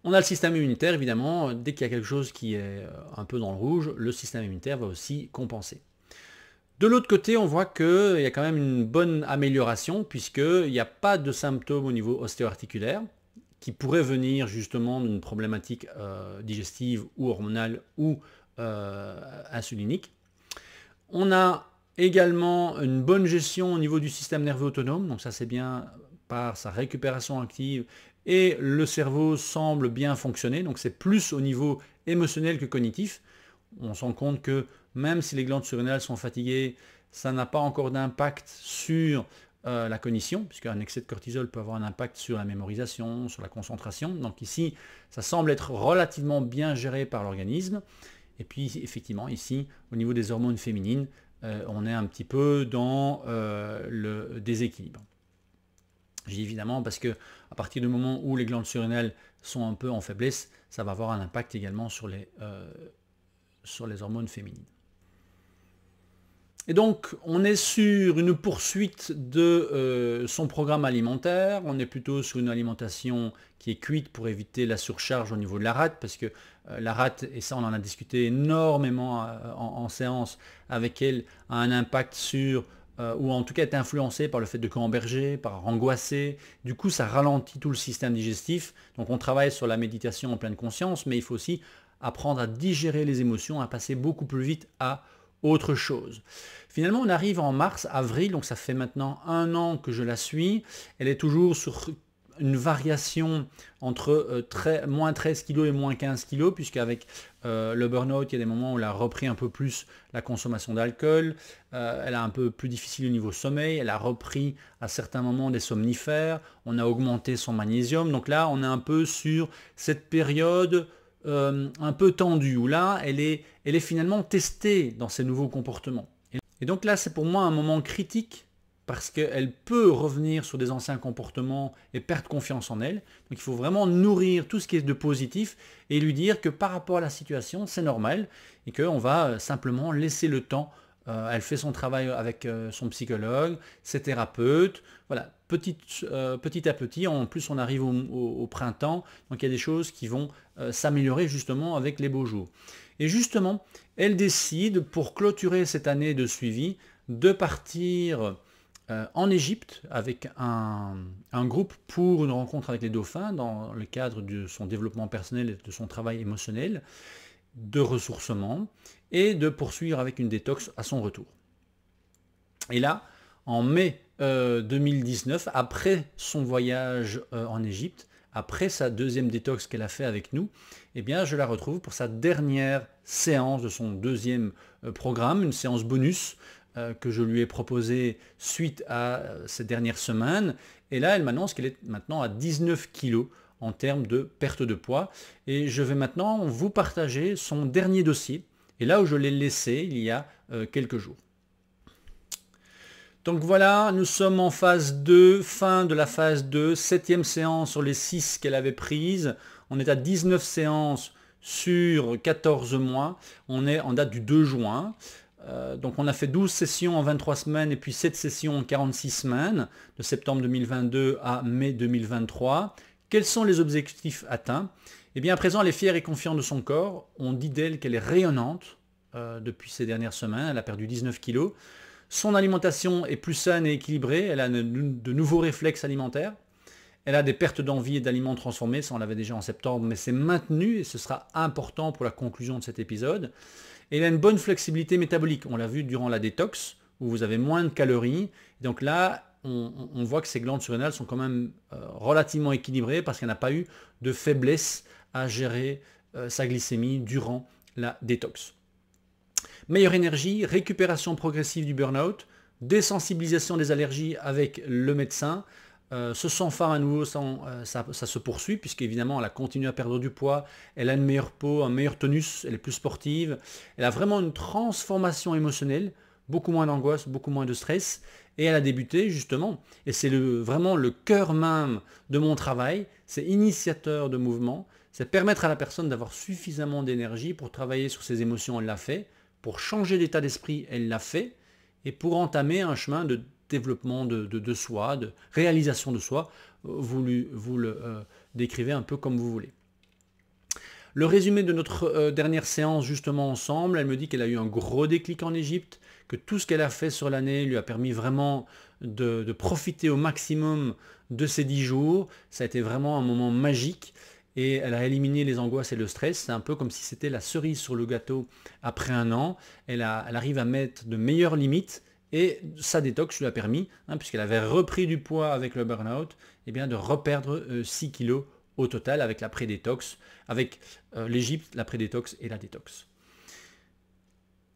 On a le système immunitaire, évidemment, dès qu'il y a quelque chose qui est un peu dans le rouge, le système immunitaire va aussi compenser. De l'autre côté, on voit qu'il y a quand même une bonne amélioration, puisqu'il n'y a pas de symptômes au niveau ostéo-articulaire, qui pourraient venir justement d'une problématique digestive ou hormonale ou insulinique. On a également une bonne gestion au niveau du système nerveux autonome, donc ça c'est bien par sa récupération active, et le cerveau semble bien fonctionner, donc c'est plus au niveau émotionnel que cognitif. On se rend compte que même si les glandes surrénales sont fatiguées, ça n'a pas encore d'impact sur la cognition, puisqu'un excès de cortisol peut avoir un impact sur la mémorisation, sur la concentration. Donc ici, ça semble être relativement bien géré par l'organisme. Et puis effectivement, ici, au niveau des hormones féminines, on est un petit peu dans le déséquilibre. Je dis évidemment parce que à partir du moment où les glandes surrénales sont un peu en faiblesse, ça va avoir un impact également sur les hormones féminines. Et donc, on est sur une poursuite de son programme alimentaire. On est plutôt sur une alimentation qui est cuite pour éviter la surcharge au niveau de la rate, parce que la rate, et ça on en a discuté énormément en séance avec elle, a un impact sur ou en tout cas est influencé par le fait de camberger, par angoisser. Du coup, ça ralentit tout le système digestif. Donc on travaille sur la méditation en pleine conscience, mais il faut aussi apprendre à digérer les émotions, à passer beaucoup plus vite à autre chose. Finalement, on arrive en mars, avril, donc ça fait maintenant 1 an que je la suis. Elle est toujours sur une variation entre moins 13 kg et moins 15 kg, puisqu'avec le burn-out, il y a des moments où elle a repris un peu plus la consommation d'alcool, elle a un peu plus difficile au niveau sommeil, elle a repris à certains moments des somnifères, on a augmenté son magnésium, donc là on est un peu sur cette période un peu tendue, où là elle est finalement testée dans ses nouveaux comportements. Et donc là c'est pour moi un moment critique, parce qu'elle peut revenir sur des anciens comportements et perdre confiance en elle. Donc il faut vraiment nourrir tout ce qui est de positif et lui dire que par rapport à la situation, c'est normal et qu'on va simplement laisser le temps. Elle fait son travail avec son psychologue, ses thérapeutes. Voilà, petit à petit, en plus on arrive au printemps, donc il y a des choses qui vont s'améliorer justement avec les beaux jours. Et justement, elle décide, pour clôturer cette année de suivi, de partir en Égypte avec un groupe pour une rencontre avec les dauphins dans le cadre de son développement personnel et de son travail émotionnel. de ressourcement et de poursuivre avec une détox à son retour. Et là, en mai 2019, après son voyage en Égypte, après sa deuxième détox qu'elle a fait avec nous, eh bien, je la retrouve pour sa dernière séance de son deuxième programme, une séance bonus que je lui ai proposée suite à ces dernières semaines. Et là, elle m'annonce qu'elle est maintenant à 19 kg en termes de perte de poids. Et je vais maintenant vous partager son dernier dossier. Et là où je l'ai laissé il y a quelques jours. Donc voilà, nous sommes en phase 2, fin de la phase 2, 7e séance sur les 6 qu'elle avait prises. On est à 19 séances sur 14 mois. On est en date du 2 juin. Donc on a fait 12 sessions en 23 semaines et puis 7 sessions en 46 semaines, de septembre 2022 à mai 2023. Quels sont les objectifs atteints? Eh bien à présent, elle est fière et confiante de son corps. On dit d'elle qu'elle est rayonnante depuis ces dernières semaines. Elle a perdu 19 kilos. Son alimentation est plus saine et équilibrée, elle a de nouveaux réflexes alimentaires, elle a des pertes d'envie et d'aliments transformés, ça on l'avait déjà en septembre, mais c'est maintenu et ce sera important pour la conclusion de cet épisode. Et elle a une bonne flexibilité métabolique, on l'a vu durant la détox, où vous avez moins de calories, donc là on voit que ces glandes surrénales sont quand même relativement équilibrées parce qu'elle n'a pas eu de faiblesse à gérer sa glycémie durant la détox. Meilleure énergie, récupération progressive du burn-out, désensibilisation des allergies avec le médecin. Ce sang-femme à nouveau, ça se poursuit puisqu'évidemment elle a continué à perdre du poids, elle a une meilleure peau, un meilleur tonus, elle est plus sportive. Elle a vraiment une transformation émotionnelle, beaucoup moins d'angoisse, beaucoup moins de stress. Et elle a débuté justement, et c'est vraiment le cœur même de mon travail, c'est initiateur de mouvement, c'est permettre à la personne d'avoir suffisamment d'énergie pour travailler sur ses émotions, elle l'a fait. Pour changer d'état d'esprit, elle l'a fait. Et pour entamer un chemin de développement de soi, de réalisation de soi, vous le décrivez un peu comme vous voulez. Le résumé de notre dernière séance justement ensemble, elle me dit qu'elle a eu un gros déclic en Égypte, que tout ce qu'elle a fait sur l'année lui a permis vraiment de profiter au maximum de ces 10 jours. Ça a été vraiment un moment magique. Et elle a éliminé les angoisses et le stress. C'est un peu comme si c'était la cerise sur le gâteau après un an. Elle arrive à mettre de meilleures limites et sa détox lui a permis, puisqu'elle avait repris du poids avec le burn-out, eh bien de reperdre 6 kilos au total avec la pré-détox, avec l'Égypte, la pré-détox et la détox.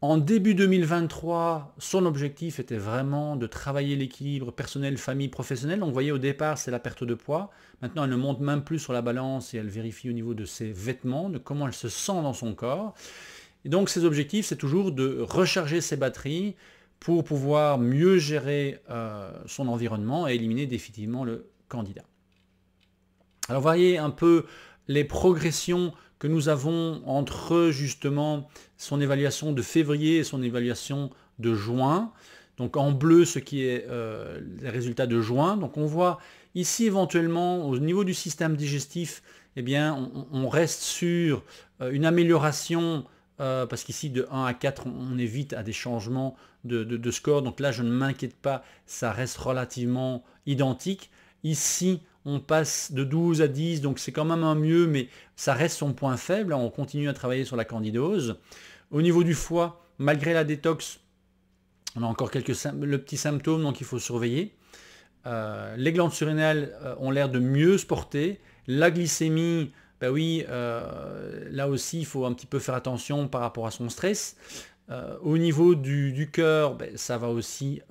En début 2023, son objectif était vraiment de travailler l'équilibre personnel, famille, professionnel. Donc vous voyez au départ, c'est la perte de poids. Maintenant, elle ne monte même plus sur la balance et elle vérifie au niveau de ses vêtements, de comment elle se sent dans son corps. Et donc ses objectifs, c'est toujours de recharger ses batteries pour pouvoir mieux gérer son environnement et éliminer définitivement le candidat. Alors vous voyez un peu les progressions que nous avons entre justement son évaluation de février et son évaluation de juin. Donc en bleu, ce qui est les résultats de juin. Donc on voit ici éventuellement au niveau du système digestif, eh bien, on reste sur une amélioration parce qu'ici de 1 à 4, on évite à des changements de score. Donc là, je ne m'inquiète pas, ça reste relativement identique. Ici, on passe de 12 à 10, donc c'est quand même un mieux, mais ça reste son point faible. On continue à travailler sur la candidose. Au niveau du foie, malgré la détox, on a encore le petit symptôme, donc il faut surveiller. Les glandes surrénales ont l'air de mieux se porter. La glycémie, ben oui, là aussi, il faut un petit peu faire attention par rapport à son stress. Au niveau du cœur, ben, ça va aussi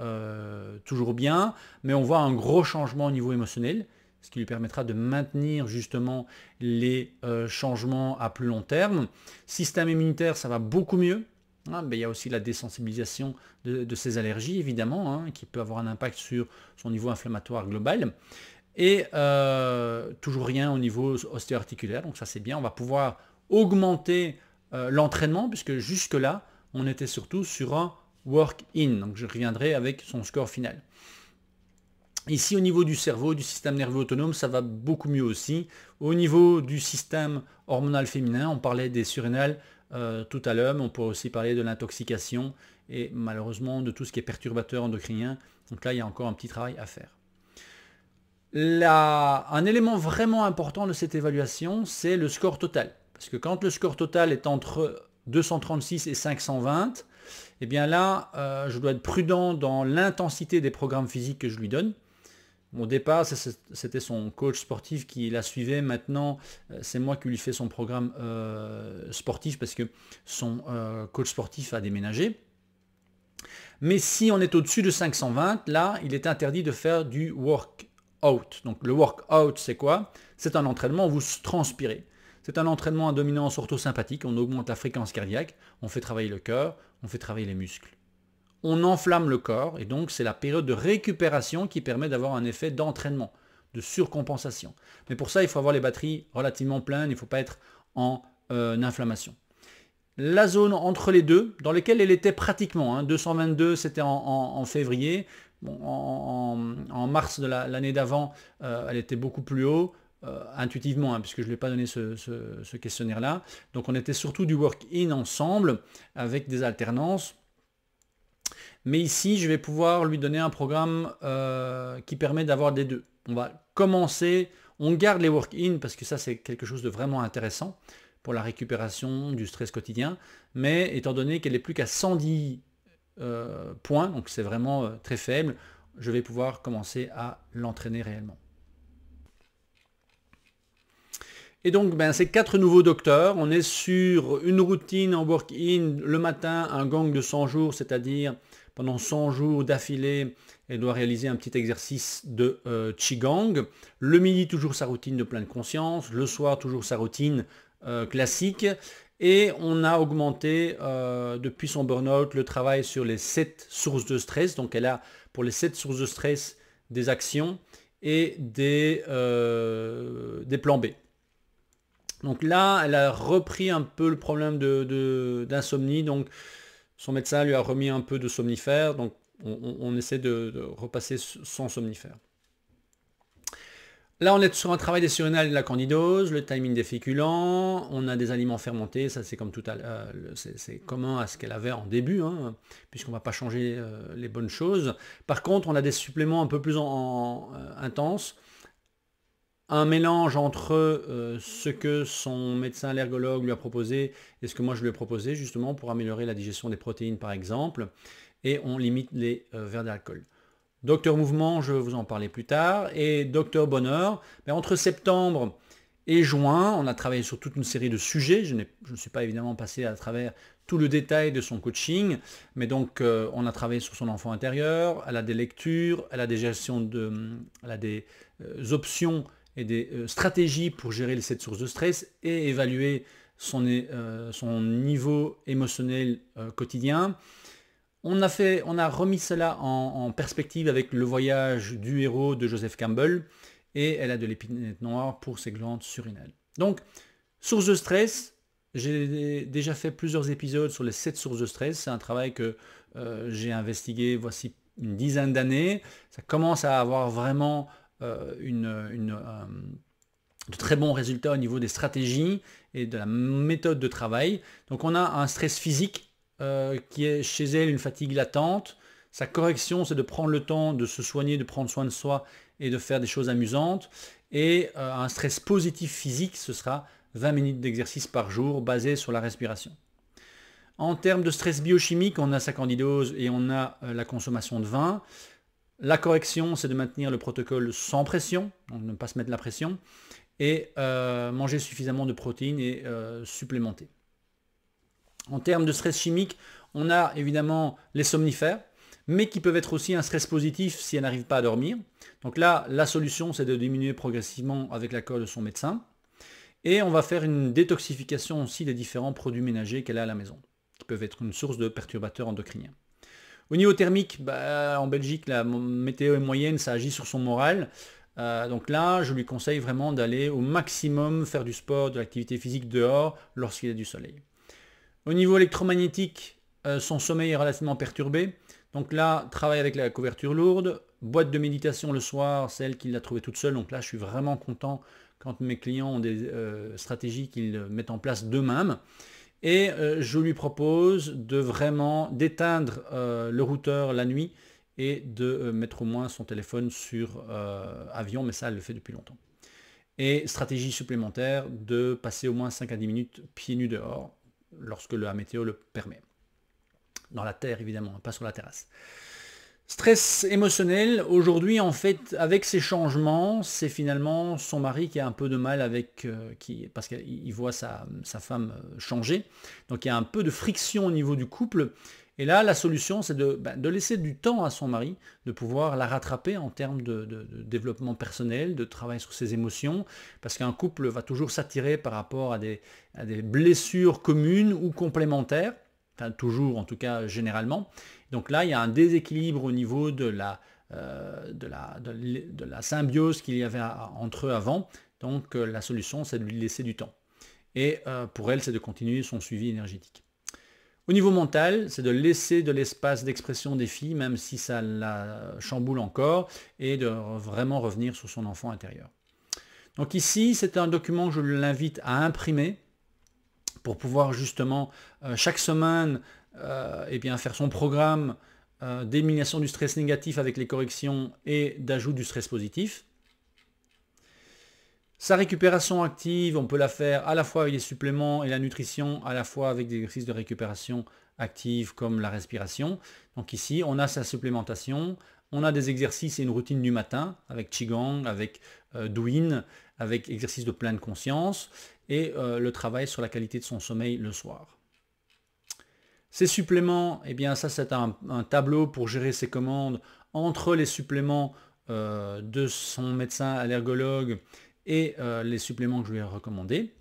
toujours bien, mais on voit un gros changement au niveau émotionnel, ce qui lui permettra de maintenir justement les changements à plus long terme. Système immunitaire, ça va beaucoup mieux. Ben, il y a aussi la désensibilisation de ses allergies, évidemment, qui peut avoir un impact sur son niveau inflammatoire global. Et toujours rien au niveau ostéo-articulaire, donc ça c'est bien. On va pouvoir augmenter l'entraînement, puisque jusque-là, on était surtout sur un work-in. Donc je reviendrai avec son score final. Ici, au niveau du cerveau, du système nerveux autonome, ça va beaucoup mieux aussi. Au niveau du système hormonal féminin, on parlait des surrénales tout à l'heure, mais on pourrait aussi parler de l'intoxication et malheureusement de tout ce qui est perturbateur endocrinien. Donc là, il y a encore un petit travail à faire. Un élément vraiment important de cette évaluation, c'est le score total. Parce que quand le score total est entre 236 et 520, eh bien là, je dois être prudent dans l'intensité des programmes physiques que je lui donne. Au départ, c'était son coach sportif qui la suivait. Maintenant, c'est moi qui lui fais son programme sportif parce que son coach sportif a déménagé. Mais si on est au-dessus de 520, là, il est interdit de faire du work-out. Donc le work-out, c'est quoi? C'est un entraînement où vous transpirez. C'est un entraînement à dominance orthosympathique. On augmente la fréquence cardiaque, on fait travailler le cœur, on fait travailler les muscles. On enflamme le corps et donc c'est la période de récupération qui permet d'avoir un effet d'entraînement, de surcompensation. Mais pour ça, il faut avoir les batteries relativement pleines, il ne faut pas être en inflammation. La zone entre les deux, dans laquelle elle était pratiquement, 222 c'était en février, bon, en mars de l'année d'avant, elle était beaucoup plus haut, intuitivement, puisque je ne lui ai pas donné ce questionnaire-là. Donc on était surtout du work-in ensemble, avec des alternances. Mais ici, je vais pouvoir lui donner un programme qui permet d'avoir des deux. On va commencer, on garde les work-in parce que ça c'est quelque chose de vraiment intéressant pour la récupération du stress quotidien. Mais étant donné qu'elle n'est plus qu'à 110 points, donc c'est vraiment très faible, je vais pouvoir commencer à l'entraîner réellement. Et donc, ces 4 nouveaux docteurs. On est sur une routine en work-in le matin, un gang de 100 jours, c'est-à-dire pendant 100 jours d'affilée, elle doit réaliser un petit exercice de Qigong. Le midi, toujours sa routine de pleine conscience. Le soir, toujours sa routine classique. Et on a augmenté depuis son burn-out le travail sur les 7 sources de stress. Donc elle a pour les 7 sources de stress des actions et des plans B. Donc là, elle a repris un peu le problème d'insomnie. Donc son médecin lui a remis un peu de somnifère. Donc on essaie de repasser sans somnifère. Là, on est sur un travail des surrénales et de la candidose, le timing des féculents, on a des aliments fermentés, ça c'est comme tout à l'heure, c'est commun à ce qu'elle avait en début, puisqu'on ne va pas changer les bonnes choses. Par contre, on a des suppléments un peu plus intenses, un mélange entre ce que son médecin allergologue lui a proposé et ce que moi je lui ai proposé, justement pour améliorer la digestion des protéines par exemple, et on limite les verres d'alcool. Docteur Mouvement, je vais vous en parler plus tard. Et Docteur Bonheur, entre septembre et juin, on a travaillé sur toute une série de sujets. Je ne suis pas évidemment passé à travers tout le détail de son coaching, mais donc on a travaillé sur son enfant intérieur, elle a des lectures, elle a des options et des stratégies pour gérer les 7 sources de stress et évaluer son niveau émotionnel quotidien. On a remis cela en perspective avec le voyage du héros de Joseph Campbell et elle a de l'épinette noire pour ses glandes surrénales. Donc, source de stress, j'ai déjà fait plusieurs épisodes sur les 7 sources de stress. C'est un travail que j'ai investigué voici une dizaine d'années. Ça commence à avoir vraiment de très bons résultats au niveau des stratégies et de la méthode de travail. Donc on a un stress physique qui est chez elle une fatigue latente. Sa correction, c'est de prendre le temps de se soigner, de prendre soin de soi et de faire des choses amusantes. Et un stress positif physique, ce sera 20 minutes d'exercice par jour basé sur la respiration. En termes de stress biochimique, on a sa candidose et on a la consommation de vin. La correction, c'est de maintenir le protocole sans pression, donc ne pas se mettre la pression, et manger suffisamment de protéines et supplémenter. En termes de stress chimique, on a évidemment les somnifères, mais qui peuvent être aussi un stress positif si elle n'arrive pas à dormir. Donc là, la solution, c'est de diminuer progressivement avec l'accord de son médecin. Et on va faire une détoxification aussi des différents produits ménagers qu'elle a à la maison, qui peuvent être une source de perturbateurs endocriniens. Au niveau thermique, en Belgique, la météo est moyenne, ça agit sur son moral. Donc là, je lui conseille vraiment d'aller au maximum faire du sport, de l'activité physique dehors lorsqu'il y a du soleil. Au niveau électromagnétique, son sommeil est relativement perturbé. Donc là, travail avec la couverture lourde. Boîte de méditation le soir, c'est elle qui l'a trouvée toute seule. Donc là, je suis vraiment content quand mes clients ont des stratégies qu'ils mettent en place d'eux-mêmes. Et je lui propose d'éteindre le routeur la nuit et de mettre au moins son téléphone sur avion. Mais ça, elle le fait depuis longtemps. Et stratégie supplémentaire de passer au moins 5 à 10 minutes pieds nus dehors, lorsque la météo le permet. Dans la terre évidemment, pas sur la terrasse. Stress émotionnel, aujourd'hui en fait avec ces changements, c'est finalement son mari qui a un peu de mal avec, parce qu'il voit sa femme changer, donc il y a un peu de friction au niveau du couple, et là la solution c'est de laisser du temps à son mari, de pouvoir la rattraper en termes de développement personnel, de travail sur ses émotions, parce qu'un couple va toujours s'attirer par rapport à des blessures communes ou complémentaires, enfin toujours en tout cas généralement. Donc là, il y a un déséquilibre au niveau de la symbiose qu'il y avait entre eux avant. Donc la solution, c'est de lui laisser du temps. Et pour elle, c'est de continuer son suivi énergétique. Au niveau mental, c'est de laisser de l'espace d'expression des filles, même si ça la chamboule encore, et de vraiment revenir sur son enfant intérieur. Donc ici, c'est un document que je l'invite à imprimer pour pouvoir justement chaque semaine faire son programme d'élimination du stress négatif avec les corrections et d'ajout du stress positif. Sa récupération active, on peut la faire à la fois avec les suppléments et la nutrition, à la fois avec des exercices de récupération active comme la respiration. Donc ici, on a sa supplémentation, on a des exercices et une routine du matin avec Qigong, avec Douyin, avec exercice de pleine conscience et le travail sur la qualité de son sommeil le soir. Ces suppléments, eh bien ça c'est un tableau pour gérer ses commandes entre les suppléments de son médecin allergologue et les suppléments que je lui ai recommandés.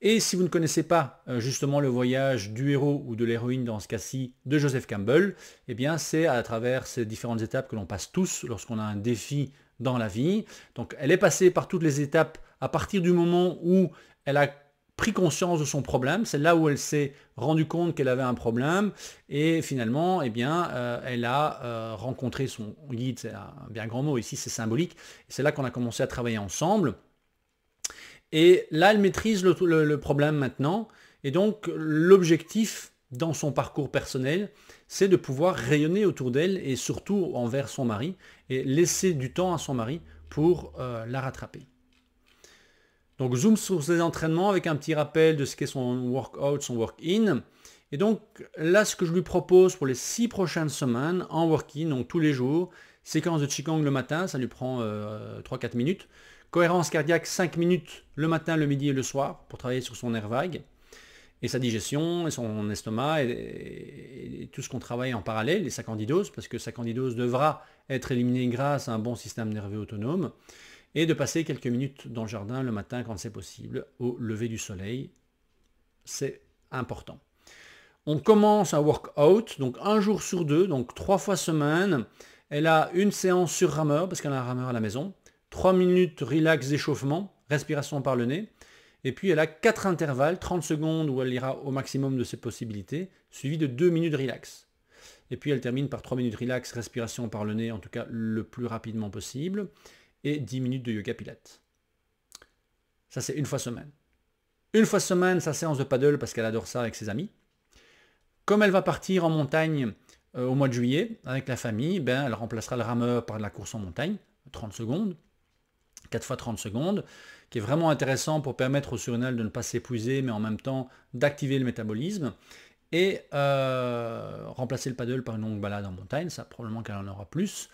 Et si vous ne connaissez pas justement le voyage du héros ou de l'héroïne dans ce cas-ci de Joseph Campbell, eh bien c'est à travers ces différentes étapes que l'on passe tous lorsqu'on a un défi dans la vie. Donc elle est passée par toutes les étapes à partir du moment où elle a pris conscience de son problème, c'est là où elle s'est rendue compte qu'elle avait un problème et finalement eh bien, elle a rencontré son guide, c'est un bien grand mot ici, c'est symbolique, c'est là qu'on a commencé à travailler ensemble et là elle maîtrise le problème maintenant et donc l'objectif dans son parcours personnel c'est de pouvoir rayonner autour d'elle et surtout envers son mari et laisser du temps à son mari pour la rattraper. Donc zoom sur ses entraînements avec un petit rappel de ce qu'est son workout, son work-in. Et donc là, ce que je lui propose pour les 6 prochaines semaines en work-in, donc tous les jours, séquence de Qigong le matin, ça lui prend 3-4 minutes. Cohérence cardiaque 5 minutes le matin, le midi et le soir pour travailler sur son nerf vague et sa digestion et son estomac et tout ce qu'on travaille en parallèle, et sa candidose, parce que sa candidose devra être éliminée grâce à un bon système nerveux autonome. Et de passer quelques minutes dans le jardin le matin quand c'est possible, au lever du soleil. C'est important. On commence un workout, donc un jour sur 2, donc 3 fois semaine. Elle a une séance sur rameur, parce qu'elle a un rameur à la maison. 3 minutes relax d'échauffement, respiration par le nez. Et puis elle a 4 intervalles, 30 secondes où elle ira au maximum de ses possibilités, suivi de 2 minutes relax. Et puis elle termine par 3 minutes relax, respiration par le nez, en tout cas le plus rapidement possible. Et 10 minutes de yoga pilates. Ça, c'est une fois semaine. Une fois semaine, sa séance de paddle, parce qu'elle adore ça avec ses amis. Comme elle va partir en montagne au mois de juillet, avec la famille, elle remplacera le rameur par de la course en montagne, 30 secondes, 4 fois 30 secondes, qui est vraiment intéressant pour permettre au surrénal de ne pas s'épuiser, mais en même temps d'activer le métabolisme. Et remplacer le paddle par une longue balade en montagne, ça probablement qu'elle en aura plus.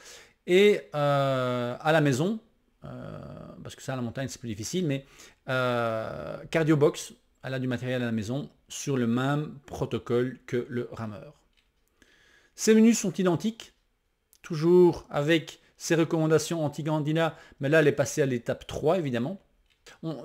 Et à la maison, parce que ça à la montagne c'est plus difficile, mais cardio box, elle a du matériel à la maison sur le même protocole que le rameur. Ces menus sont identiques, toujours avec ses recommandations anti-candida, mais là elle est passée à l'étape 3 évidemment.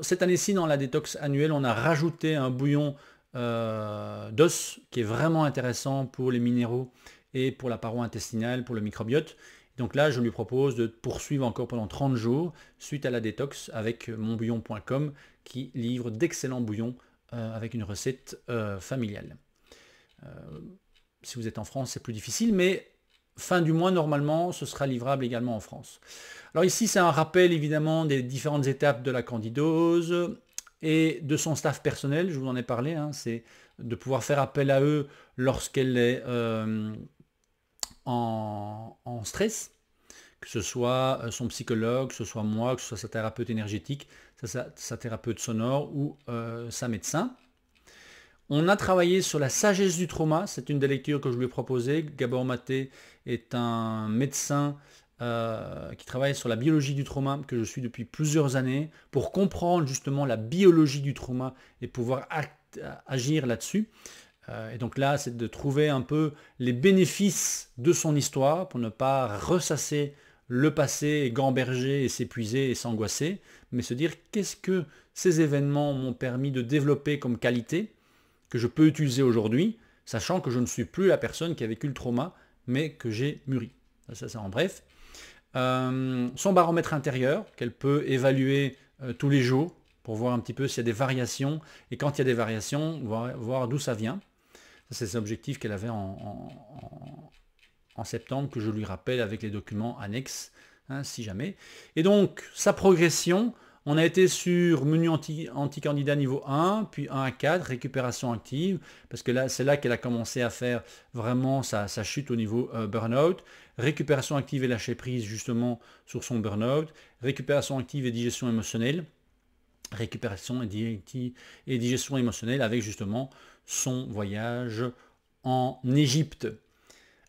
Cette année-ci dans la détox annuelle, on a rajouté un bouillon d'os qui est vraiment intéressant pour les minéraux et pour la paroi intestinale, pour le microbiote. Donc là, je lui propose de poursuivre encore pendant 30 jours suite à la détox avec monbouillon.com qui livre d'excellents bouillons avec une recette familiale. Si vous êtes en France, c'est plus difficile, mais fin du mois, normalement, ce sera livrable également en France. Alors ici, c'est un rappel évidemment des différentes étapes de la candidose et de son staff personnel, je vous en ai parlé, c'est de pouvoir faire appel à eux lorsqu'elle est en stress, que ce soit son psychologue, que ce soit moi, que ce soit sa thérapeute énergétique, sa thérapeute sonore ou sa médecin. On a travaillé sur la sagesse du trauma, c'est une des lectures que je lui ai proposées. Gabor Maté est un médecin qui travaille sur la biologie du trauma, que je suis depuis plusieurs années, pour comprendre justement la biologie du trauma et pouvoir agir là-dessus. Et donc là, c'est de trouver un peu les bénéfices de son histoire pour ne pas ressasser le passé et gamberger et s'épuiser et s'angoisser, mais se dire qu'est-ce que ces événements m'ont permis de développer comme qualité que je peux utiliser aujourd'hui, sachant que je ne suis plus la personne qui a vécu le trauma, mais que j'ai mûri. Ça c'est en bref. Son baromètre intérieur, qu'elle peut évaluer tous les jours, pour voir un petit peu s'il y a des variations, et quand il y a des variations, voir d'où ça vient. Ça, c'est l'objectif qu'elle avait en septembre, que je lui rappelle avec les documents annexes, hein, si jamais. Et donc, sa progression, on a été sur menu anti-candidat niveau 1, puis 1 à 4, récupération active, parce que là, c'est là qu'elle a commencé à faire vraiment sa chute au niveau burn-out. Récupération active et lâcher prise justement sur son burn-out. Récupération active et digestion émotionnelle. Récupération et digestion émotionnelle avec justement son voyage en Égypte.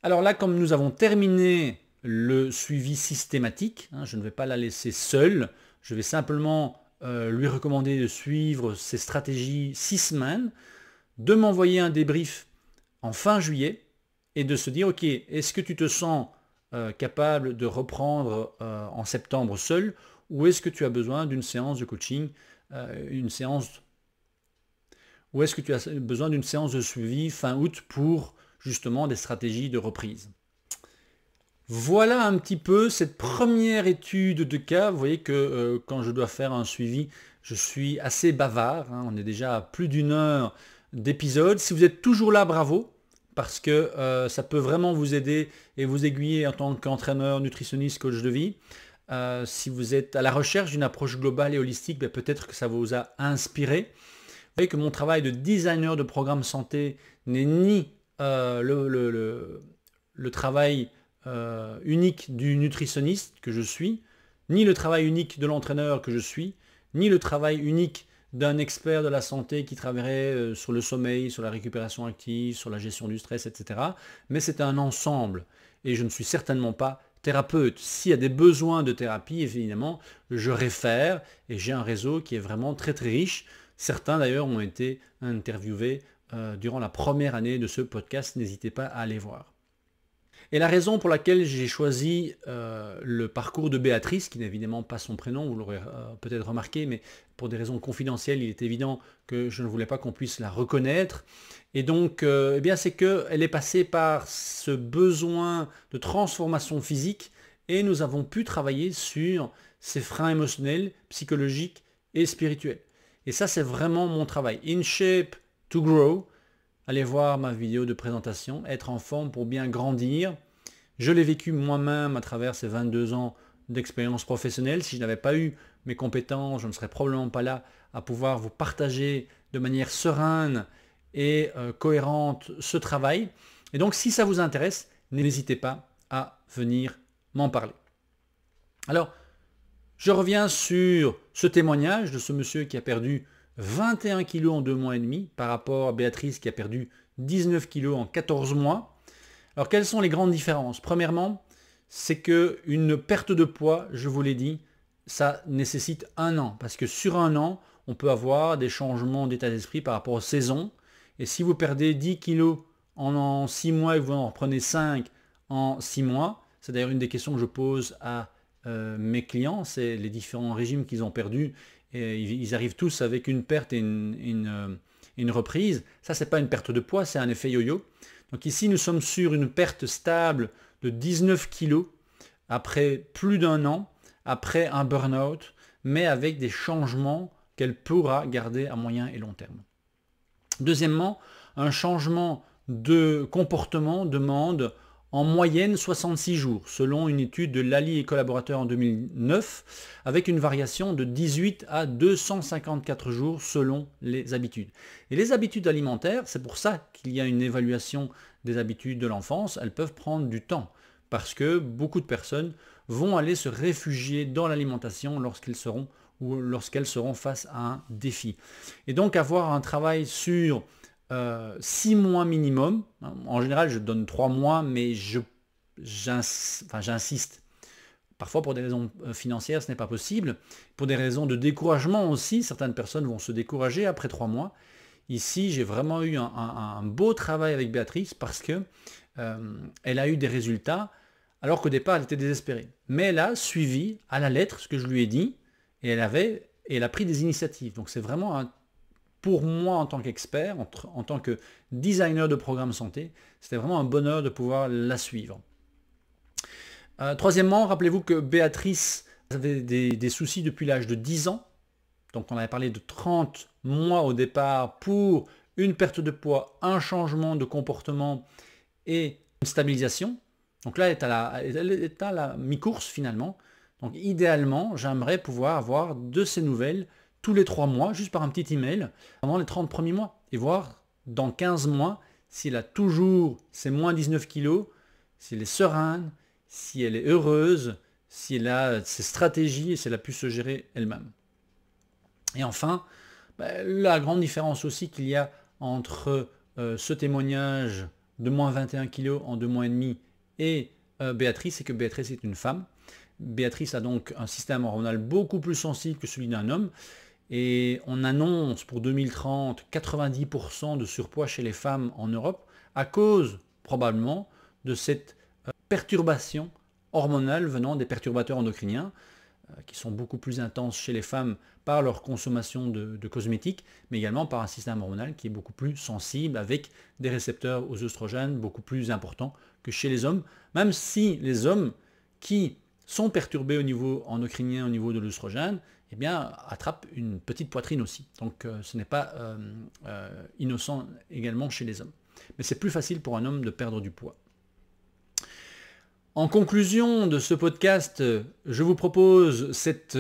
Alors là, comme nous avons terminé le suivi systématique, hein, je ne vais pas la laisser seule, je vais simplement lui recommander de suivre ses stratégies 6 semaines, de m'envoyer un débrief en fin juillet et de se dire, ok, est-ce que tu te sens capable de reprendre en septembre seul, ou est-ce que tu as besoin d'une séance de coaching, ou est-ce que tu as besoin d'une séance de suivi fin août pour justement des stratégies de reprise. Voilà un petit peu cette première étude de cas. Vous voyez que quand je dois faire un suivi, je suis assez bavard, hein. On est déjà à plus d'1 heure d'épisode. Si vous êtes toujours là, bravo, parce que ça peut vraiment vous aider et vous aiguiller en tant qu'entraîneur, nutritionniste, coach de vie. Si vous êtes à la recherche d'une approche globale et holistique, ben peut-être que ça vous a inspiré. Vous voyez que mon travail de designer de programme santé n'est ni le travail unique du nutritionniste que je suis, ni le travail unique de l'entraîneur que je suis, ni le travail unique d'un expert de la santé qui travaillerait sur le sommeil, sur la récupération active, sur la gestion du stress, etc. Mais c'est un ensemble. Et je ne suis certainement pas thérapeute. S'il y a des besoins de thérapie, évidemment, je réfère et j'ai un réseau qui est vraiment très très riche. Certains d'ailleurs ont été interviewés durant la première année de ce podcast. N'hésitez pas à aller voir. Et la raison pour laquelle j'ai choisi le parcours de Béatrice, qui n'est évidemment pas son prénom, vous l'aurez peut-être remarqué, mais pour des raisons confidentielles, il est évident que je ne voulais pas qu'on puisse la reconnaître. Et donc, eh bien, c'est qu'elle est passée par ce besoin de transformation physique et nous avons pu travailler sur ses freins émotionnels, psychologiques et spirituels. Et ça, c'est vraiment mon travail. In Shape to Grow. Allez voir ma vidéo de présentation, être en forme pour bien grandir. Je l'ai vécu moi-même à travers ces 22 ans d'expérience professionnelle. Si je n'avais pas eu mes compétences, je ne serais probablement pas là à pouvoir vous partager de manière sereine et cohérente ce travail. Et donc si ça vous intéresse, n'hésitez pas à venir m'en parler. Alors, je reviens sur ce témoignage de ce monsieur qui a perdu 21 kg en 2 mois et demi par rapport à Béatrice qui a perdu 19 kg en 14 mois. Alors quelles sont les grandes différences? Premièrement, c'est qu'une perte de poids, je vous l'ai dit, ça nécessite 1 an. Parce que sur 1 an, on peut avoir des changements d'état d'esprit par rapport aux saisons. Et si vous perdez 10 kg en 6 mois et vous en reprenez 5 en 6 mois, c'est d'ailleurs une des questions que je pose à mes clients, c'est les différents régimes qu'ils ont perdus. Et ils arrivent tous avec une perte et une reprise. Ça, ce n'est pas une perte de poids, c'est un effet yo-yo. Donc ici, nous sommes sur une perte stable de 19 kg après plus d'1 an, après un burn-out, mais avec des changements qu'elle pourra garder à moyen et long terme. Deuxièmement, un changement de comportement demande en moyenne 66 jours, selon une étude de Lally et collaborateurs en 2009, avec une variation de 18 à 254 jours selon les habitudes. Et les habitudes alimentaires, c'est pour ça qu'il y a une évaluation des habitudes de l'enfance, elles peuvent prendre du temps, parce que beaucoup de personnes vont aller se réfugier dans l'alimentation lorsqu'elles seront face à un défi. Et donc avoir un travail sur 6 mois minimum, hein, en général je donne 3 mois, mais j'insiste. Parfois pour des raisons financières ce n'est pas possible, pour des raisons de découragement aussi, certaines personnes vont se décourager après 3 mois. Ici j'ai vraiment eu un beau travail avec Béatrice parce que elle a eu des résultats alors qu'au départ elle était désespérée. Mais elle a suivi à la lettre ce que je lui ai dit et elle a pris des initiatives. Donc c'est vraiment pour moi en tant qu'expert, en tant que designer de programme santé, c'était vraiment un bonheur de pouvoir la suivre. Troisièmement, rappelez-vous que Béatrice avait des soucis depuis l'âge de 10 ans. Donc on avait parlé de 30 mois au départ pour une perte de poids, un changement de comportement et une stabilisation. Donc là, elle est à la mi-course finalement. Donc idéalement, j'aimerais pouvoir avoir de ces nouvelles tous les 3 mois, juste par un petit email, pendant les 30 premiers mois. Et voir dans 15 mois si elle a toujours ses moins 19 kilos, si elle est sereine, si elle est heureuse, si elle a ses stratégies et si elle a pu se gérer elle-même. Et enfin, la grande différence aussi qu'il y a entre ce témoignage de moins 21 kg en 2 mois et demi et Béatrice, c'est que Béatrice est une femme. Béatrice a donc un système hormonal beaucoup plus sensible que celui d'un homme. Et on annonce pour 2030 90% de surpoids chez les femmes en Europe à cause probablement de cette perturbation hormonale venant des perturbateurs endocriniens qui sont beaucoup plus intenses chez les femmes par leur consommation de cosmétiques, mais également par un système hormonal qui est beaucoup plus sensible avec des récepteurs aux œstrogènes beaucoup plus importants que chez les hommes, même si les hommes qui sont perturbés au niveau endocrinien, au niveau de l'œstrogène, eh bien, attrapent une petite poitrine aussi. Donc ce n'est pas innocent également chez les hommes. Mais c'est plus facile pour un homme de perdre du poids. En conclusion de ce podcast, je vous propose cette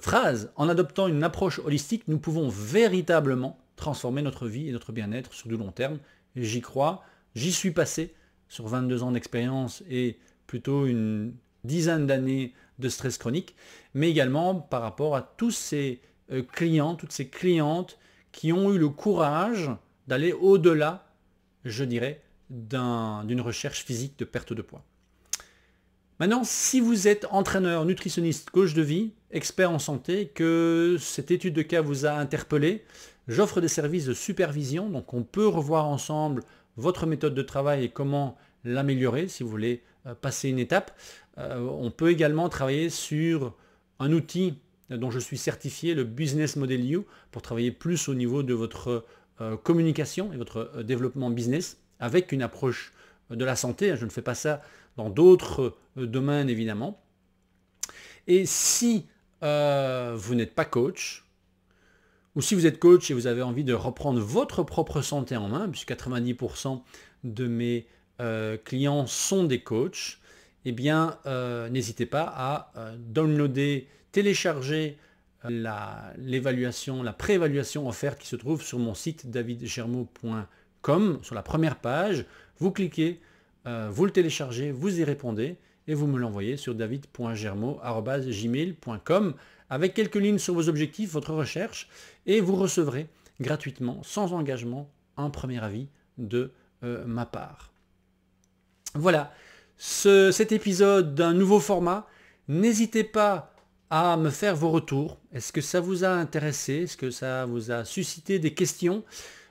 phrase. En adoptant une approche holistique, nous pouvons véritablement transformer notre vie et notre bien-être sur du long terme. J'y crois, j'y suis passé sur 22 ans d'expérience et plutôt une dizaine d'années de stress chronique, mais également par rapport à tous ces clients, toutes ces clientes qui ont eu le courage d'aller au-delà, je dirais, d'une recherche physique de perte de poids. Maintenant, si vous êtes entraîneur, nutritionniste, coach de vie, expert en santé, que cette étude de cas vous a interpellé, j'offre des services de supervision, donc on peut revoir ensemble votre méthode de travail et comment l'améliorer si vous voulez passer une étape. On peut également travailler sur un outil dont je suis certifié, le Business Model You, pour travailler plus au niveau de votre communication et votre développement business avec une approche de la santé. Je ne fais pas ça dans d'autres domaines évidemment. Et si vous n'êtes pas coach, ou si vous êtes coach et vous avez envie de reprendre votre propre santé en main, puisque 90% de mes clients sont des coachs, eh bien n'hésitez pas à downloader, télécharger l'évaluation, la préévaluation offerte qui se trouve sur mon site davidgermeau.com, sur la première page. Vous cliquez, vous le téléchargez, vous y répondez et vous me l'envoyez sur david.germeau@gmail.com avec quelques lignes sur vos objectifs, votre recherche, et vous recevrez gratuitement, sans engagement, un premier avis de ma part. Voilà, cet épisode d'un nouveau format. N'hésitez pas à me faire vos retours. Est-ce que ça vous a intéressé? Est-ce que ça vous a suscité des questions?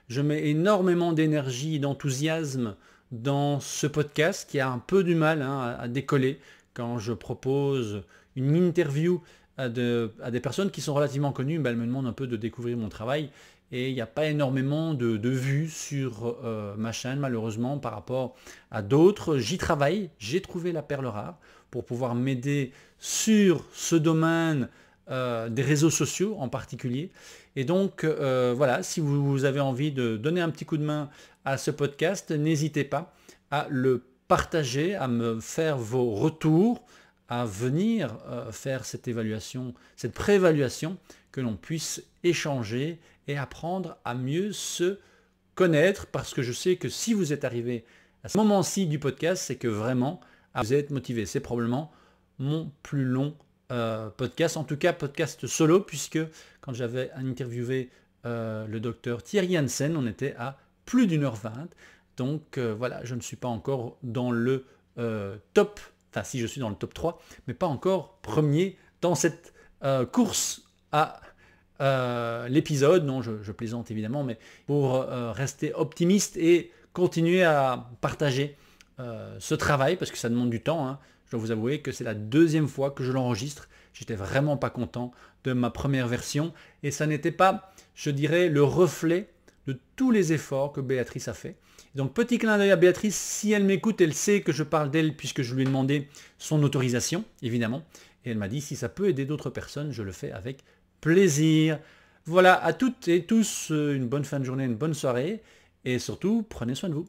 Je mets énormément d'énergie et d'enthousiasme dans ce podcast qui a un peu du mal à décoller quand je propose une interview à des personnes qui sont relativement connues. Elles me demandent un peu de découvrir mon travail et il n'y a pas énormément de vues sur ma chaîne malheureusement par rapport à d'autres. J'y travaille, j'ai trouvé la perle rare pour pouvoir m'aider sur ce domaine des réseaux sociaux en particulier. Et donc voilà, si vous avez envie de donner un petit coup de main à ce podcast, n'hésitez pas à le partager, à me faire vos retours, à venir faire cette évaluation, cette préévaluation, que l'on puisse échanger et apprendre à mieux se connaître, parce que je sais que si vous êtes arrivé à ce moment-ci du podcast, c'est que vraiment vous êtes motivé. C'est probablement mon plus long podcast, en tout cas podcast solo, puisque quand j'avais interviewé le docteur Thierry Hansen, on était à plus d'1h20. Donc voilà, je ne suis pas encore dans le top, enfin si je suis dans le top 3, mais pas encore premier dans cette course à l'épisode. Non, je plaisante évidemment, mais pour rester optimiste et continuer à partager ce travail, parce que ça demande du temps, hein. Je dois vous avouer que c'est la deuxième fois que je l'enregistre. J'étais vraiment pas content de ma première version et ça n'était pas, je dirais, le reflet de tous les efforts que Béatrice a fait. Donc petit clin d'œil à Béatrice, si elle m'écoute, elle sait que je parle d'elle puisque je lui ai demandé son autorisation, évidemment. Et elle m'a dit si ça peut aider d'autres personnes, je le fais avec plaisir. Voilà, à toutes et tous, une bonne fin de journée, une bonne soirée et surtout, prenez soin de vous.